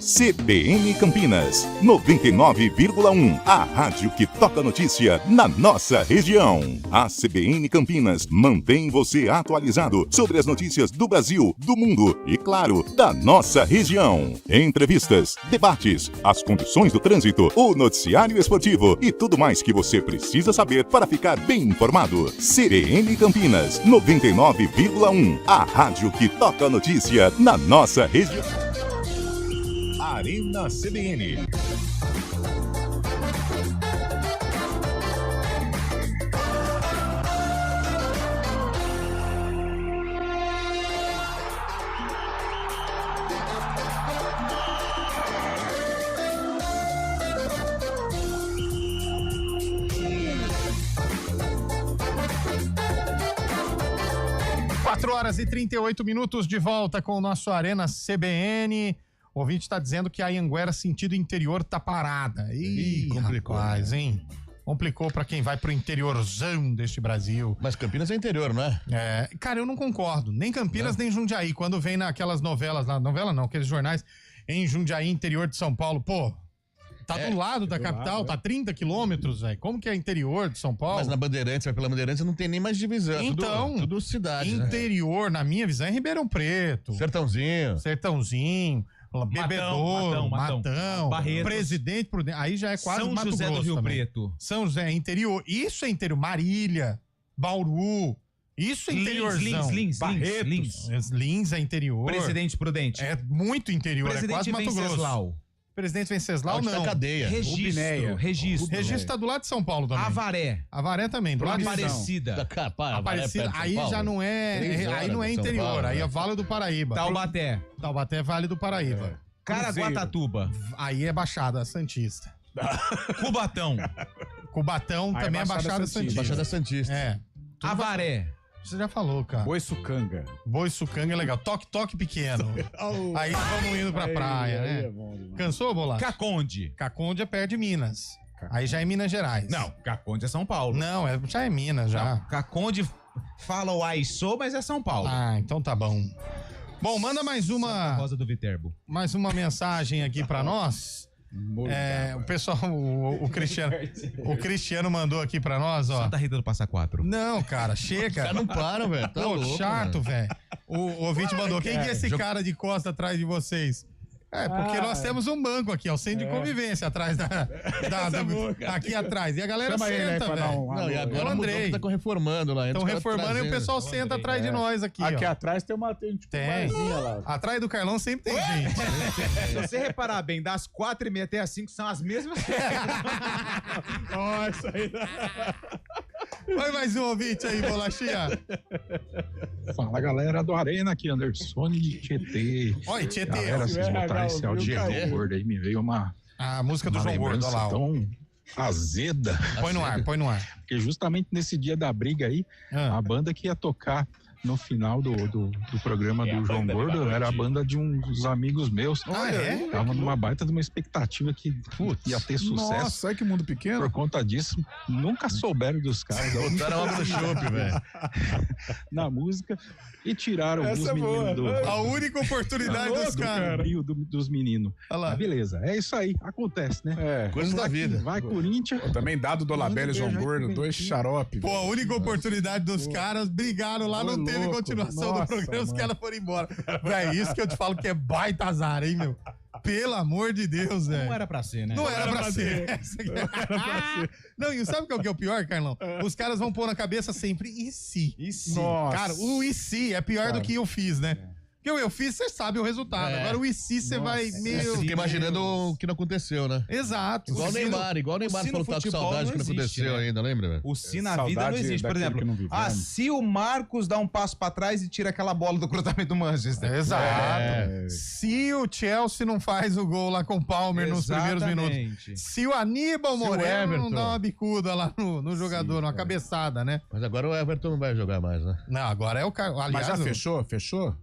CBN Campinas, 99,1. A rádio que toca notícia na nossa região. A CBN Campinas mantém você atualizado sobre as notícias do Brasil, do mundo e, claro, da nossa região. Entrevistas, debates, as condições do trânsito, o noticiário esportivo e tudo mais que você precisa saber para ficar bem informado. CBN Campinas, 99,1. A rádio que toca notícia na nossa região. Arena CBN. Horas e 38 minutos de volta com o nosso Arena CBN. O ouvinte está dizendo que a Anhanguera sentido interior tá parada. Ih, complicou, rapaz, hein? Complicou para quem vai pro interiorzão deste Brasil. Mas Campinas é interior, não é? É, cara, eu não concordo. Nem Campinas, nem Jundiaí. Quando vem naquelas novelas lá, novela não, aqueles jornais em Jundiaí, interior de São Paulo, pô, tá do lado da capital, tá 30 quilômetros, velho. Como que é interior de São Paulo? Mas na Bandeirantes, vai pela Bandeirantes, não tem nem mais divisão. Então, tudo cidade, interior, na minha visão, é Ribeirão Preto. Sertãozinho. Bebedouro, Matão, Barretos, Presidente Prudente, aí já é quase São Mato José Grosso do Rio também. Preto. São José é interior, isso é interior. Marília, Bauru, isso é interiorzão. Lins é interior. Presidente Prudente. É muito interior, Presidente é quase Mato Venceslau. Grosso. Presidente Venceslau, não. Cadeia. Registro tá do lado de São Paulo também. Avaré também, do lado de Aparecida. Aparecida, aí já não é, aí não é interior, aí é Vale do Paraíba. Taubaté é Vale do Paraíba. Caraguatatuba. Aí é Baixada Santista. Cubatão Aí também é Baixada Santista. Baixada Santista. É. Avaré. Você já falou, cara. Boiçucanga. Boiçucanga é legal. Toque pequeno. Aí vamos indo pra praia, né? É bom demais. Cansou, Bolacha? Caconde. Caconde é perto de Minas. Aí já é Minas Gerais. Não, Caconde é São Paulo. Não, já é Minas, já. Não, Caconde fala o Aissou, mas é São Paulo. Ah, então tá bom. Bom, manda mais uma... Rosa do Viterbo. Mais uma mensagem aqui pra nós. O pessoal, o Cristiano mandou aqui pra nós, ó. Santa Rita do Passa Quatro. Não, cara, chega. Os caras não param, velho. Tá louco, chato, velho. O ouvinte mandou. Quem que é esse cara de costa atrás de vocês? É, porque nós temos um banco aqui, ó, o centro de convivência atrás aqui atrás. E a galera Chama senta, velho. Não, e agora o tá reformando lá. Estão reformando e o pessoal senta atrás de nós aqui, Aqui ó. atrás tem uma barzinha lá. Atrás do Carlão sempre tem gente. Se você reparar bem, das 4h30 até as 5 são as mesmas. Nossa, aí. Vai mais um ouvinte aí, Bolachinha. Fala, galera do Arena, aqui, Anderson de Tietê. Oi, Tietê. Galera, vocês botaram esse áudio do João Gordo aí, me veio a música do João Gordo, olha lá. Tão azeda. Põe no ar. Porque justamente nesse dia da briga aí, a banda que ia tocar no final do programa do João Gordo, era a banda de uns amigos meus. Tava numa baita de uma expectativa que ia ter sucesso. Nossa, que mundo pequeno. Por conta disso, nunca souberam dos caras. Botaram água no chope, velho. Na música e tiraram Essa os é meninos boa. A única oportunidade dos caras. Dos meninos. Mas beleza, é isso aí, acontece, né? Coisas da vida. Vai, Corinthians. Também dado Dolabella e João Gordo, 2 xarope. Pô, a única oportunidade dos caras, brigaram lá, não teve louco. continuação do Nossa, programa, os mano. caras foram embora. Véi, isso que eu te falo que é baita azar, hein, meu? Pelo amor de Deus, velho. Não era pra ser, né? Não era pra ser. Não, e sabe qual que é o pior, Carlão? Os caras vão pôr na cabeça sempre, e se? E se? Nossa. Cara, o e se é pior do que eu fiz, né? Porque o eu fiz, você sabe o resultado. Agora o e se, você vai, meu... Fica imaginando o que não aconteceu, né? Exato. Igual o Neymar falou que tá com saudade que não aconteceu ainda, lembra? Velho? O se na vida não existe. Por exemplo, se o Marcos dá um passo pra trás e tira aquela bola do cruzamento do Manchester. Exato. Se o Chelsea não faz o gol lá com o Palmer nos primeiros minutos. Se o Aníbal Moreno não dá uma bicuda lá no jogador, numa cabeçada, né? Mas agora o Everton não vai jogar mais, né? Não, agora é o Carlos. Mas já fechou? Fechou?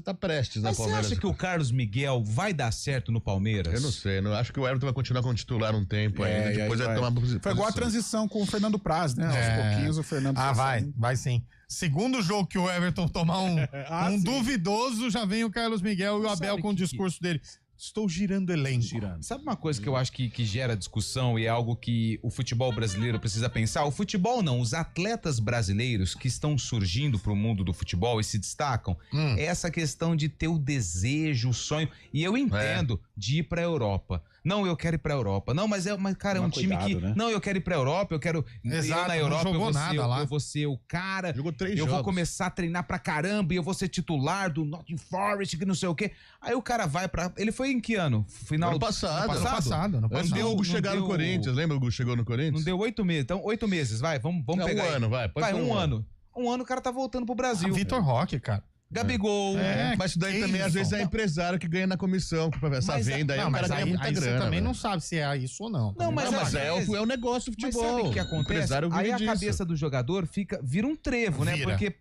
Tá prestes na Mas Palmeiras. você acha que o Carlos Miguel vai dar certo no Palmeiras? Eu não sei, não acho que o Everton vai continuar como titular um tempo ainda, depois vai tomar posição. Foi igual a transição com o Fernando Praz, né? Aos pouquinhos o Fernando Praz. Vai sim. Segundo jogo que o Everton tomar um duvidoso, já vem o Carlos Miguel e o Abel com o discurso dele. Estou girando elenco. Sabe uma coisa que eu acho que gera discussão e é algo que o futebol brasileiro precisa pensar? O futebol não, os atletas brasileiros que estão surgindo pro mundo do futebol e se destacam, é essa questão de ter o desejo, o sonho. E eu entendo de ir pra Europa. Não, eu quero ir pra Europa. Não, mas cara, é um time que... Né? Não, eu quero ir pra Europa, eu quero... Exato, na Europa, eu vou ser o cara... Jogou 3 jogos. Eu vou começar a treinar pra caramba e eu vou ser titular do Nottingham Forest, que não sei o quê. Aí o cara vai pra... Ele foi em que ano? Final ano passado. Ano passado. Antes do Hugo chegar no Corinthians. Lembra o Hugo chegou no Corinthians? Não deu 8 meses. Então, 8 meses, vai. Vamos pegar. Um ano, vai. Vai, um ano. Um ano o cara tá voltando pro Brasil. Vitor Roque, cara. Gabigol. Mas isso daí também, às vezes, é empresário que ganha na comissão. Essa venda aí, o cara ganha muita grana. Você também não sabe se é isso ou não. Não, mas é o negócio do futebol. Mas sabe o que acontece? Aí a cabeça do jogador vira um trevo, né? Porque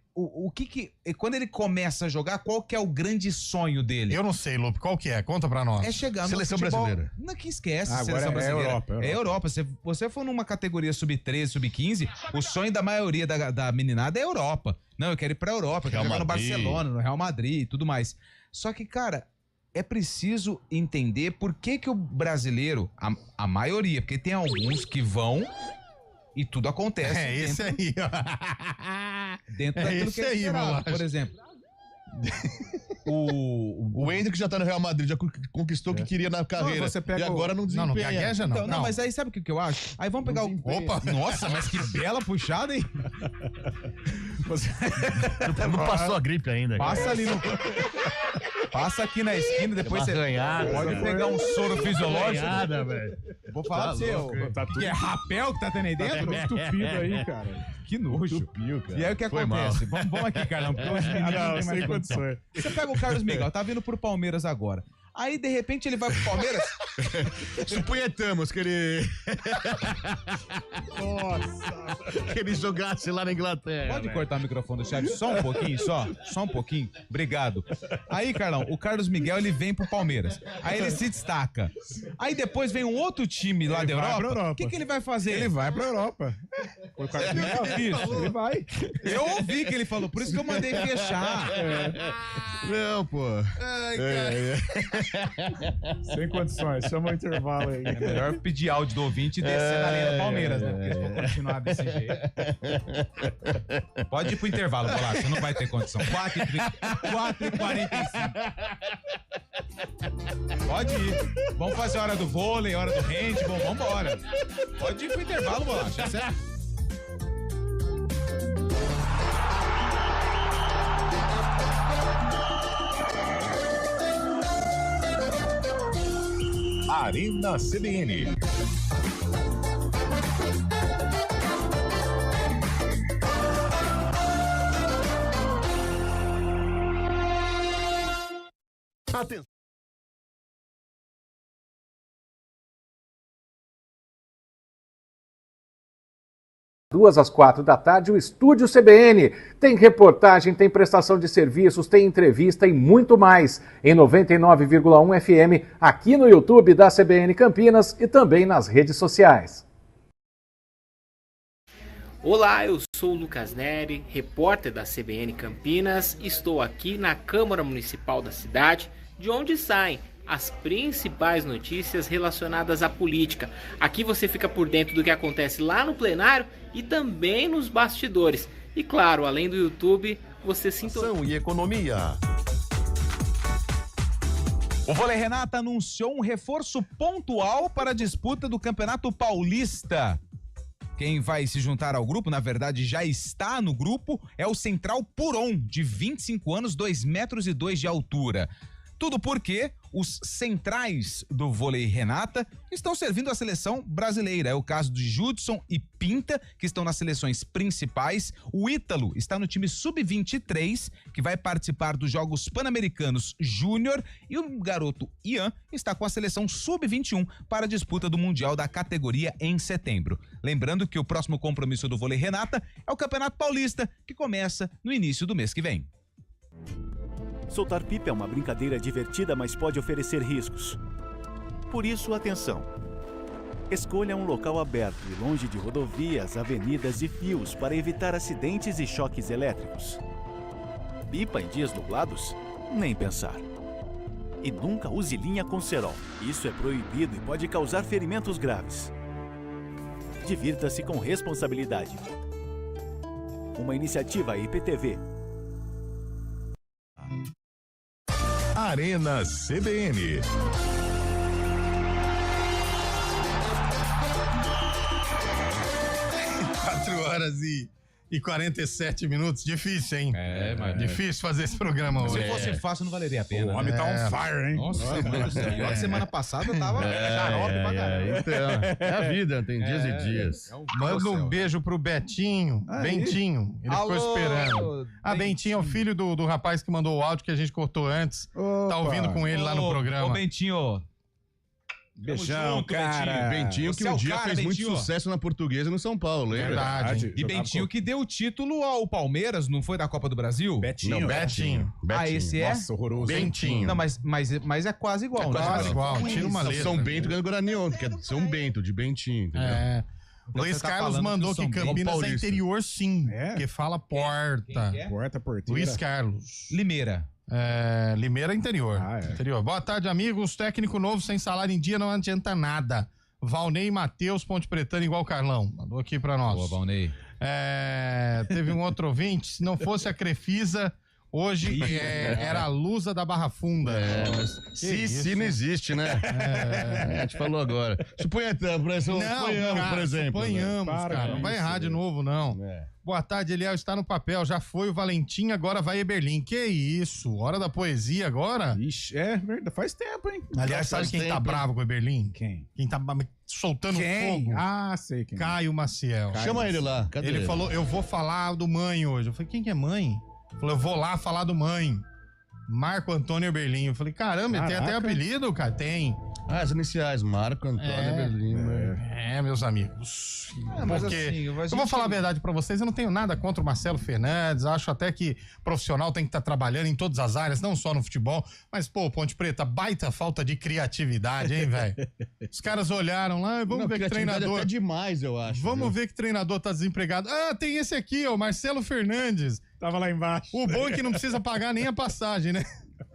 quando ele começa a jogar, qual que é o grande sonho dele? Eu não sei, Lupe, qual que é? Conta pra nós. É chegar no Seleção futebol. brasileira. Não, que esquece, agora seleção brasileira. É Europa. Se você for numa categoria sub-13, sub-15, o sonho da maioria da meninada é Europa. Não, eu quero ir pra Europa, eu quero jogar no Barcelona, no Real Madrid e tudo mais. Só que, cara, é preciso entender por que o brasileiro, a maioria, porque tem alguns que vão e tudo acontece. É esse aí, ó. Dentro daquilo que é esperado. Por exemplo, o Hendrick já tá no Real Madrid, já conquistou o que queria na carreira. E agora não desempenha. Não gagueja, não. Então, não, mas aí sabe o que eu acho? Aí vamos pegar o... Opa! Nossa, mas que bela puxada, hein? Não passou a gripe ainda. Passa ali no... Passa aqui na esquina, depois você pode pegar um soro fisiológico. Vou falar pra você, que é rapel que tá tendo aí dentro? Estupido aí, cara. Que nojo. Cara. E aí o que acontece? Vamos aqui, Carlão, porque os meninos não tem mais condição. Você pega o Carlos Miguel, tá vindo pro Palmeiras agora. Aí, de repente, ele vai pro Palmeiras. Suponhamos que ele... Nossa. que ele jogasse lá na Inglaterra. Pode cortar o microfone do chefe só um pouquinho, só um pouquinho. Obrigado. Aí, Carlão, o Carlos Miguel, ele vem pro Palmeiras. Aí ele se destaca. Aí depois vem um outro time lá da Europa. O que ele vai fazer? Ele vai pra Europa. O Carlos Miguel, isso, ele vai. Eu ouvi que ele falou, por isso que eu mandei fechar. Não, pô. Ai, cara. Sem condições, chama o intervalo aí. É melhor pedir áudio do ouvinte e descer na linha do Palmeiras, né? Porque se for continuar desse jeito. Pode ir pro intervalo, Bolacha, não vai ter condição. 4h45. Pode ir. Vamos fazer a hora do vôlei, hora do handball, vambora. Pode ir pro intervalo, Bolacha, é certo? Arena CBN. Atenção. 2 às 4 da tarde, o Estúdio CBN. Tem reportagem, tem prestação de serviços, tem entrevista e muito mais. Em 99,1 FM, aqui no YouTube da CBN Campinas e também nas redes sociais. Olá, eu sou o Lucas Neri, repórter da CBN Campinas. Estou aqui na Câmara Municipal da cidade, de onde saem as principais notícias relacionadas à política. Aqui você fica por dentro do que acontece lá no plenário e também nos bastidores. E claro, além do YouTube, você sintoniza. E economia. O Vôlei Renata anunciou um reforço pontual para a disputa do Campeonato Paulista. Quem vai se juntar ao grupo, na verdade já está no grupo, é o Central Puron, de 25 anos, 2,2 metros de altura. Tudo porque os centrais do Vôlei Renata estão servindo a seleção brasileira. É o caso de Judson e Pinta, que estão nas seleções principais. O Ítalo está no time Sub-23, que vai participar dos Jogos Pan-Americanos Júnior. E o garoto Ian está com a seleção Sub-21 para a disputa do Mundial da categoria em setembro. Lembrando que o próximo compromisso do Vôlei Renata é o Campeonato Paulista, que começa no início do mês que vem. Soltar pipa é uma brincadeira divertida, mas pode oferecer riscos. Por isso, atenção. Escolha um local aberto e longe de rodovias, avenidas e fios para evitar acidentes e choques elétricos. Pipa em dias nublados? Nem pensar. E nunca use linha com cerol. Isso é proibido e pode causar ferimentos graves. Divirta-se com responsabilidade. Uma iniciativa IPTV. Arena CBN. Quatro horas e 47 minutos. Difícil, hein? Mas difícil fazer esse programa hoje. Se fosse fácil, não valeria a pena. O homem tá on fire, hein? Nossa, pior que semana passada tava xarope pra caramba. Então, é a vida, tem dias e dias. Manda um beijo pro Betinho. Bentinho. Ele ficou esperando. Bentinho é o filho do rapaz que mandou o áudio que a gente cortou antes. Tá ouvindo com ele lá no programa. Ô, Bentinho. Beijão, junto, cara. Bentinho que um dia fez muito sucesso na Portuguesa no São Paulo, lembra? Verdade. E Bentinho que deu o título ao Palmeiras, não foi da Copa do Brasil? Betinho. Não, Betinho. Ah, esse é? Nossa, horroroso. Bentinho. Não, mas é quase igual, né? Quase igual. Tira uma letra. São Bento ganhando Guarani ontem, que é São Bento, de Bentinho, entendeu? Luiz tá Carlos mandou que Campinas é interior, sim. Porque fala porta. Porta, porteira. Luiz Carlos. Limeira. Limeira interior. Interior. Boa tarde, amigos. Técnico novo sem salário em dia não adianta nada. Valnei Matheus, Ponte Pretana igual Carlão. Mandou aqui pra nós. Boa, Valnei. Teve um outro ouvinte. Se não fosse a Crefisa, hoje era a Lusa da Barra Funda. Mas se não existe, né? A gente falou agora. Suponhamos, por exemplo. Suponhamos, cara. Não vai errar de novo, não. Boa tarde, Eliel está no papel. Já foi o Valentim, agora vai Eberlin. Que isso? Hora da poesia agora? Ixi, verdade. Faz tempo, hein? Aliás, sabe quem tá bravo com o Eberlin? Quem? Quem tá soltando fogo? Ah, sei quem. Caio Maciel. Chama ele lá. Cadê ele? Falou, eu vou falar do mãe hoje. Eu falei, quem que é mãe? Ele falou, eu vou lá falar do mãe. Marco Antônio Eberlin. Eu falei, caramba, ele tem até apelido, cara? Tem. As iniciais, Marco Antônio Eberlin. Meus amigos. Mas Porque assim, eu vou falar a verdade pra vocês, eu não tenho nada contra o Marcelo Fernandes, acho até que profissional tem que estar trabalhando em todas as áreas, não só no futebol, mas, pô, Ponte Preta, baita falta de criatividade, hein, velho? Os caras olharam lá, vamos ver que treinador... É demais, eu acho. Vamos ver que treinador tá desempregado. Tem esse aqui, ó, Marcelo Fernandes. Tava lá embaixo. O bom é que não precisa pagar nem a passagem, né?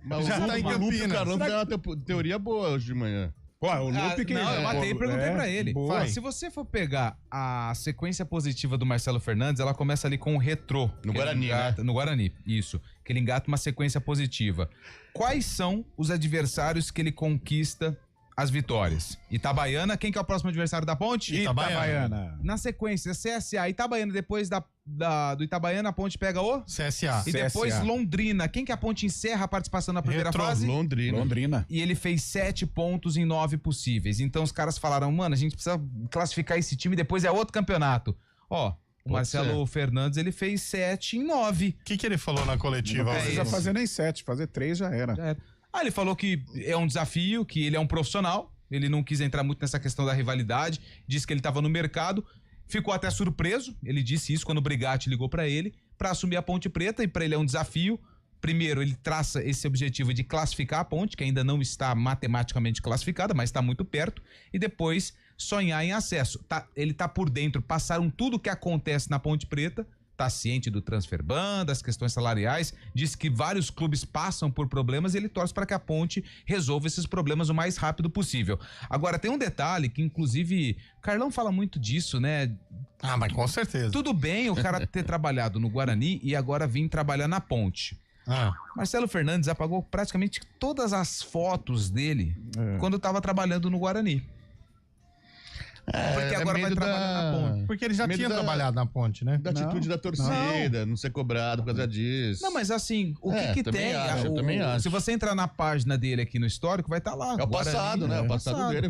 Mas já tá em Campinas. O Carlão deu uma teoria boa hoje de manhã. O Lupe que eu matei e perguntei pra ele. Se você for pegar a sequência positiva do Marcelo Fernandes, ela começa ali com o Retrô. No Guarani, engata, no Guarani, isso. Que ele engata uma sequência positiva. Quais são os adversários que ele conquista as vitórias? Itabaiana, quem que é o próximo adversário da Ponte? Itabaiana. Na sequência, CSA, Itabaiana, depois do Itabaiana, a Ponte pega o? CSA. E depois Londrina. Quem que a Ponte encerra a participação na primeira fase? Londrina. E ele fez 7 pontos em 9 possíveis. Então os caras falaram, mano, a gente precisa classificar esse time, depois é outro campeonato. Ó, o Marcelo Fernandes, ele fez 7 em 9. O que ele falou na coletiva? Não precisa fazer nem 7, fazer 3 já era. Ele falou que é um desafio, que ele é um profissional, ele não quis entrar muito nessa questão da rivalidade, disse que ele estava no mercado, ficou até surpreso, ele disse isso quando o Brigatti ligou para ele, para assumir a Ponte Preta, e para ele é um desafio. Primeiro, ele traça esse objetivo de classificar a Ponte, que ainda não está matematicamente classificada, mas está muito perto, e depois sonhar em acesso. Ele está por dentro, passaram tudo o que acontece na Ponte Preta, está ciente do transfer ban, das questões salariais, diz que vários clubes passam por problemas e ele torce para que a Ponte resolva esses problemas o mais rápido possível. Agora, tem um detalhe que, inclusive, Carlão fala muito disso, né? Ah, mas com certeza. Tudo bem o cara ter trabalhado no Guarani e agora vir trabalhar na Ponte. Marcelo Fernandes apagou praticamente todas as fotos dele quando estava trabalhando no Guarani. Porque agora vai trabalhar na Ponte. Porque ele já tinha trabalhado na Ponte, né? Da atitude da torcida, não ser cobrado por causa disso. Não, mas assim, o que tem? Eu também acho. Se você entrar na página dele aqui no histórico, vai estar lá. É o passado, né? É o passado dele.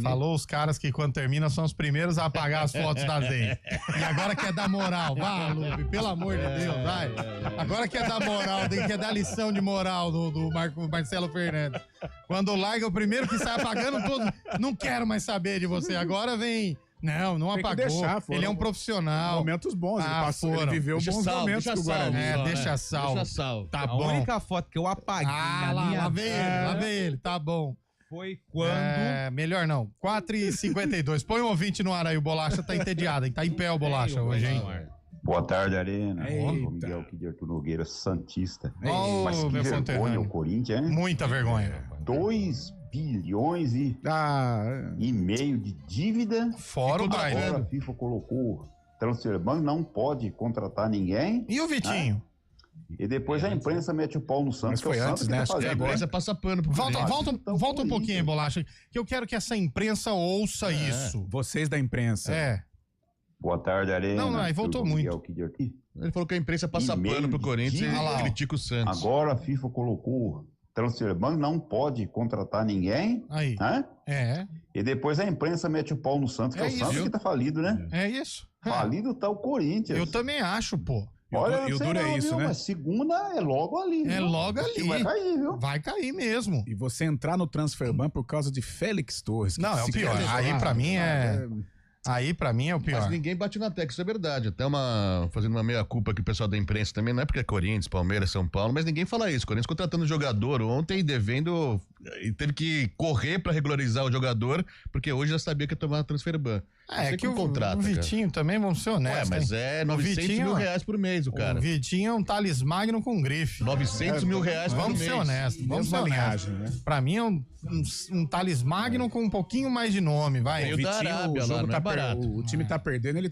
Falou os caras que quando termina são os primeiros a apagar as fotos da Zen. E agora quer dar moral. Vá, Lupe, pelo amor de Deus, vai. Agora quer dar moral, quer dar lição de moral do Marcelo Fernandes. Quando larga, o primeiro que sai apagando tudo. Não quero mais saber de você. Agora vem. Não apagou. Ele é um profissional. Momentos bons. Ele viveu bons momentos com o Guarani. Deixa salvo. Tá bom. A única foto que eu apaguei. Lá vem ele. Tá bom. Foi quando. Melhor não. 4h52. Põe um ouvinte no ar aí. O Bolacha tá entediado, hein? Tá em pé o Bolacha hoje, hein? Boa tarde, Arena. O Miguel aqui de Arthur Nogueira, Santista. Mas que vergonha o Corinthians, hein? Muita vergonha. 2 bilhões e meio de dívida. Fora o Braille. Agora a FIFA colocou transferban, não pode contratar ninguém. E o Vitinho? E depois a imprensa mete o pau no Santos. Mas foi antes, né? A imprensa passa pano pro Volta um pouquinho, Bolacha, que eu quero que essa imprensa ouça isso. Vocês da imprensa. Boa tarde, Arena. Não, aí voltou muito. Ele falou que a imprensa passa pano pro Corinthians e critica o Santos. Agora a FIFA colocou transferban, não pode contratar ninguém. Aí. E depois a imprensa mete o pau no Santos, que é o Santos que tá falido, né? É isso. Falido tá o Corinthians. Eu também acho, pô. Olha, o duro é isso, né? Mas segunda é logo ali. É logo ali. Vai cair, viu? Vai cair mesmo. E você entrar no transferban por causa de Félix Torres. Não, é o pior. Aí pra mim é... Aí, pra mim, é o pior. Mas ninguém bate na tecla, isso é verdade. Até fazendo uma meia-culpa aqui, o pessoal da imprensa também, não é porque é Corinthians, Palmeiras, São Paulo, mas ninguém fala isso. Corinthians contratando jogador ontem, devendo, e teve que correr pra regularizar o jogador, porque hoje já sabia que ia tomar transferban. É que o Vitinho também, vamos ser honestos. Mas é 900 mil reais por mês o cara. O Vitinho é um Thales Magno com grife. 900 mil reais por mês. Vamos ser honestos, vamos ser honestos. Né? Pra mim é um Thales Magno com um pouquinho mais de nome, vai. O Vitinho, o time tá perdendo, ele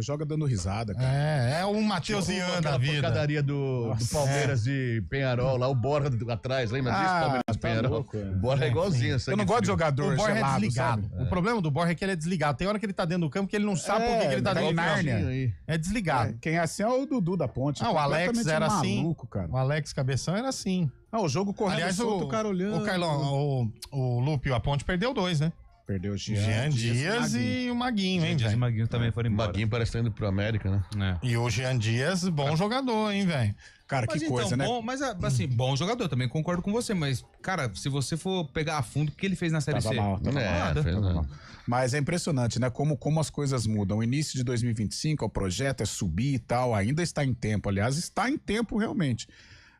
joga dando risada, cara. É o Matheus Ian da vida. A pancadaria do Palmeiras de Penharol, lá o Borja atrás, lembra disso? Palmeiras de Penharol. O Borja é igualzinho. Eu não gosto de jogador O Borja gelado, é desligado. O problema do Borja é que ele é desligado. Tem hora que ele tá dentro do campo que ele não sabe por que ele tá dentro do campo. É desligado. Quem é assim é o Dudu da Ponte. O Alex era assim. Maluco, cara. O Alex Cabeção era assim. O jogo correndo solto, o cara olhando. O Carlão, o Lupe, a Ponte perdeu 2, né? Perdeu o Jean Dias e o Maguinho, hein, velho? O Maguinho também foram embora. O Maguinho parece estar indo pro América, né? E o Jean Dias, bom jogador, hein, velho? Cara, que coisa, né? Mas assim, bom jogador, também concordo com você, mas, cara, se você for pegar a fundo, o que ele fez na Série C? Tava mal. Mas é impressionante, né? Como as coisas mudam. O início de 2025, o projeto é subir e tal, ainda está em tempo. Aliás, está em tempo realmente.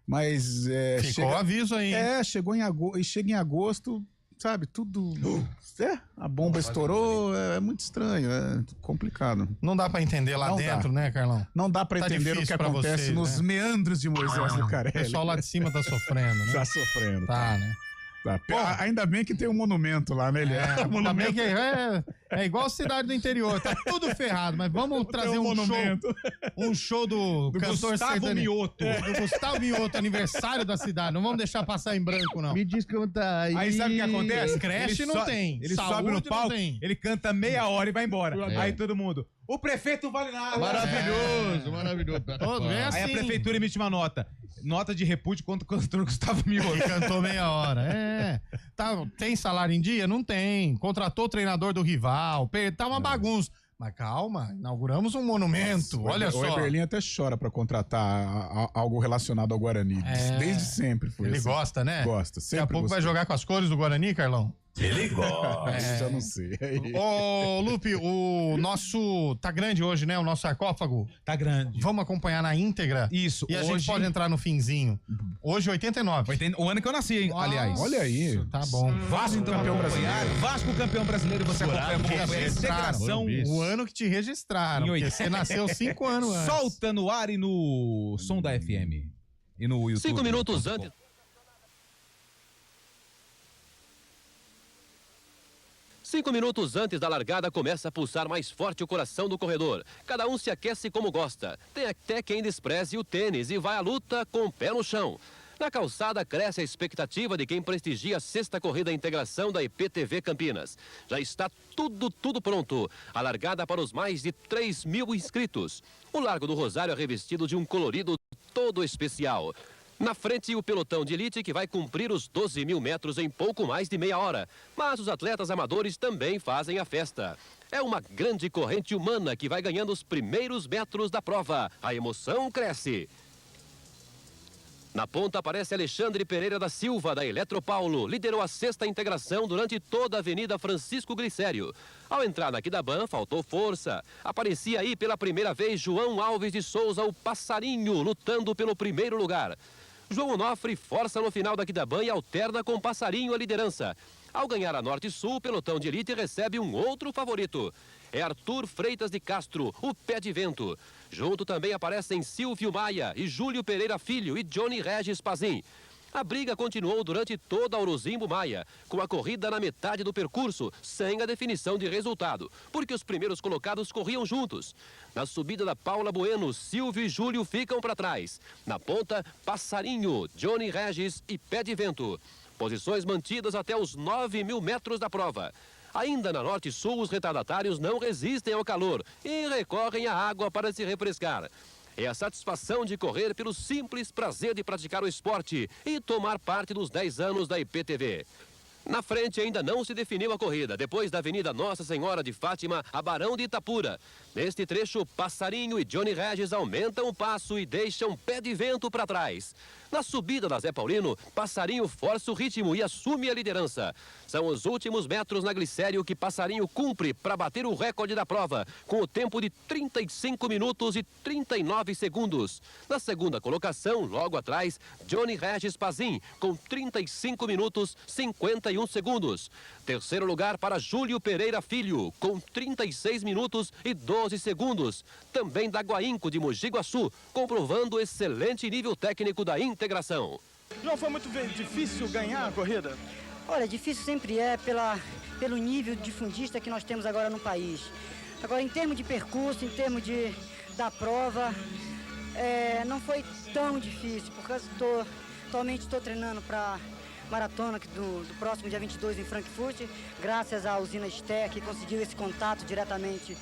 Mas... Ficou o aviso aí. Chegou em agosto, e chega em agosto, sabe, tudo... a bomba estourou, é muito estranho, é complicado. Não dá pra entender lá dentro, né, Carlão? Não dá pra entender o que acontece nos meandros de Moisés do Carelli. O pessoal lá de cima tá sofrendo, né? Tá sofrendo. Tá, né? Ainda bem que tem um monumento lá, né? Monumento que é igual cidade do interior, tá tudo ferrado, mas vamos trazer um show do cantor Gustavo Mioto. Do Gustavo Mioto, aniversário da cidade. Não vamos deixar passar em branco, não. Me diz que tá aí. Aí sabe o que acontece? Creche não tem. Ele sobe no palco, ele canta meia hora e vai embora. Aí todo mundo... O prefeito não vale nada. Maravilhoso. Aí a prefeitura emite uma nota. Nota de repúdio contra o cantor Gustavo Mioto. Que cantou meia hora. Tem salário em dia? Não tem. Contratou o treinador do rival. Tá uma bagunça. Mas calma, inauguramos um monumento. Olha só. O Eberlin até chora pra contratar algo relacionado ao Guarani. Desde sempre foi Ele assim. Gosta, né? Gosta. Daqui a pouco vai jogar com as cores do Guarani, Carlão? Ele gosta. Já não sei. Ô, Lupe, o nosso... Tá grande hoje, né? O nosso sarcófago. Tá grande. Vamos acompanhar na íntegra? Isso. E a gente pode entrar no finzinho. Hoje, 89. O ano que eu nasci, hein, aliás. Olha aí. Tá bom. Vasco campeão brasileiro. Vasco campeão brasileiro, você acompanha a integração. O ano que te registraram, porque você nasceu 5 anos antes. Solta no ar e no som da FM. E no YouTube. 5 minutos antes. 5 minutos antes da largada começa a pulsar mais forte o coração do corredor. Cada um se aquece como gosta. Tem até quem despreze o tênis e vai à luta com o pé no chão. Na calçada cresce a expectativa de quem prestigia a 6ª corrida integração da IPTV Campinas. Já está tudo pronto. A largada para os mais de 3.000 inscritos. O Largo do Rosário é revestido de um colorido todo especial. Na frente, o pelotão de elite que vai cumprir os 12.000 metros em pouco mais de meia hora. Mas os atletas amadores também fazem a festa. É uma grande corrente humana que vai ganhando os primeiros metros da prova. A emoção cresce. Na ponta aparece Alexandre Pereira da Silva, da Eletropaulo. Liderou a 6ª integração durante toda a Avenida Francisco Glicério. Ao entrar na Aquidauã, faltou força. Aparecia aí pela primeira vez João Alves de Souza, o passarinho, lutando pelo primeiro lugar. João Onofre força no final da Aquidauã e alterna com o passarinho a liderança. Ao ganhar a Norte-Sul, o pelotão de elite recebe um outro favorito. É Arthur Freitas de Castro, o pé de vento. Junto também aparecem Silvio Maia e Júlio Pereira Filho e Johnny Regis Pazin. A briga continuou durante toda a Orozimbo Maia, com a corrida na metade do percurso, sem a definição de resultado, porque os primeiros colocados corriam juntos. Na subida da Paula Bueno, Silvio e Júlio ficam para trás. Na ponta, Passarinho, Johnny Regis e Pé de Vento. Posições mantidas até os 9.000 metros da prova. Ainda na Norte e Sul, os retardatários não resistem ao calor e recorrem à água para se refrescar. É a satisfação de correr pelo simples prazer de praticar o esporte e tomar parte dos 10 anos da IPTV. Na frente ainda não se definiu a corrida, depois da Avenida Nossa Senhora de Fátima a Barão de Itapura. Neste trecho, Passarinho e Johnny Regis aumentam o passo e deixam Pé de Vento para trás. Na subida da Zé Paulino, Passarinho força o ritmo e assume a liderança. São os últimos metros na Glicério que Passarinho cumpre para bater o recorde da prova, com o tempo de 35 minutos e 39 segundos. Na segunda colocação, logo atrás, Johnny Regis Pazin, com 35 minutos e 51 segundos. Terceiro lugar para Júlio Pereira Filho, com 36 minutos e 12 segundos. Também da Guaínco de Mogi Guaçu, comprovando o excelente nível técnico da integração. Não foi muito difícil ganhar a corrida? Olha, difícil sempre é pelo nível de fundista que nós temos agora no país. Agora, em termos de percurso, em termos da prova, não foi tão difícil, porque atualmente estou treinando para maratona do próximo dia 22 em Frankfurt, graças à usina Ster, que conseguiu esse contato diretamente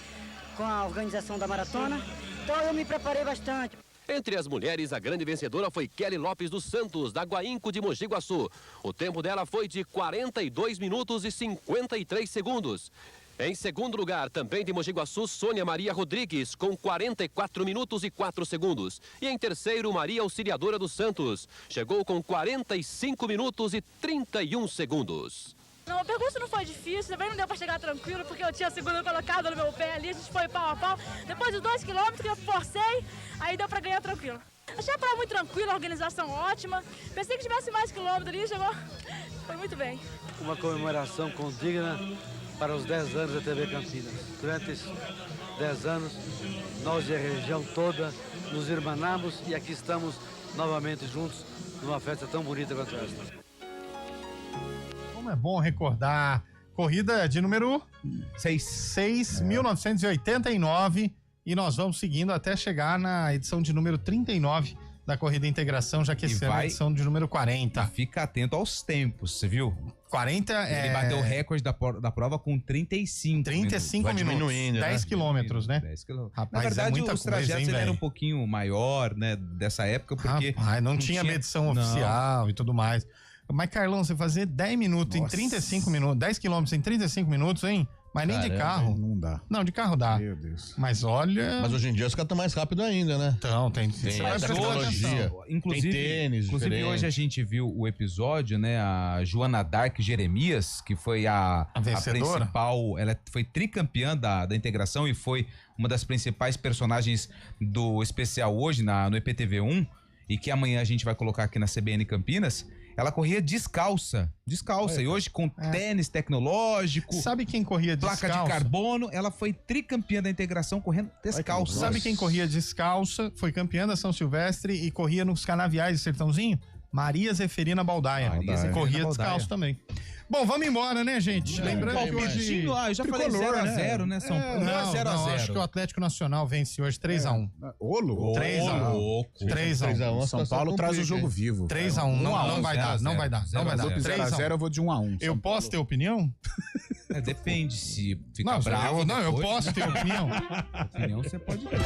com a organização da maratona. Então eu me preparei bastante. Entre as mulheres, a grande vencedora foi Kelly Lopes dos Santos, da Guaínco de Mogi Guaçu. O tempo dela foi de 42 minutos e 53 segundos. Em segundo lugar, também de Mogi Guaçu, Sônia Maria Rodrigues, com 44 minutos e 4 segundos. E em terceiro, Maria Auxiliadora dos Santos, chegou com 45 minutos e 31 segundos. Não, o percurso não foi difícil, também não deu para chegar tranquilo, porque eu tinha a segunda colocada no meu pé ali, a gente foi pau a pau. Depois de 2 quilômetros que eu forcei, aí deu para ganhar tranquilo. Achei a prova muito tranquila, a organização ótima. Pensei que tivesse mais quilômetros ali, chegou, foi muito bem. Uma comemoração condigna para os 10 anos da TV Campinas. Durante esses 10 anos, nós e a região toda nos irmanamos e aqui estamos novamente juntos numa festa tão bonita quanto esta. Como é bom recordar. Corrida de número 6, 1989. E nós vamos seguindo até chegar na edição de número 39 da Corrida Integração, já que esse ano é a edição de número 40. Fica atento aos tempos, você viu? 40 Ele bateu o recorde da prova com 35 minutos. 10 quilômetros, né? 10 quilômetros. Rapaz, na verdade, os trajetos eram um pouquinho maior, né? Dessa época, porque... Rapaz, não tinha medição oficial e tudo mais. Mas, Carlão, você fazer 10 minutos em 35 minutos, 10 quilômetros em 35 minutos, hein? Mas nem de carro. Não dá. Não, de carro dá. Meu Deus. Mas olha... Mas hoje em dia os caras estão mais rápido ainda, né? Então, tem tecnologia. Inclusive, tem tênis inclusive diferente. hoje a gente viu o episódio, né? A Joana Dark Jeremias, que foi a vencedora? principal... Ela foi tricampeã da integração e foi uma das principais personagens do especial hoje no IPTV1 e que amanhã a gente vai colocar aqui na CBN Campinas. Ela corria descalça. E hoje com tênis tecnológico. Sabe quem corria descalça? Placa de carbono. Ela foi tricampeã da integração correndo descalça. Sabe quem corria descalça? Foi campeã da São Silvestre e corria nos canaviais de Sertãozinho? Maria Zeferina Baldaia. Corria descalço também. Bom, vamos embora, né, gente? Lembrando que hoje... eu já falei 0x0, né? São não, 0x0. Acho que o Atlético Nacional vence hoje 3x1. Ô, louco. 3x1. 3x1. São Paulo traz o jogo vivo. 3x1. Não vai dar. Não vai dar. 0x0 eu vou de 1x1. Eu posso ter opinião? Depende se ficar bravo. Não, eu posso ter opinião. Opinião você pode ter.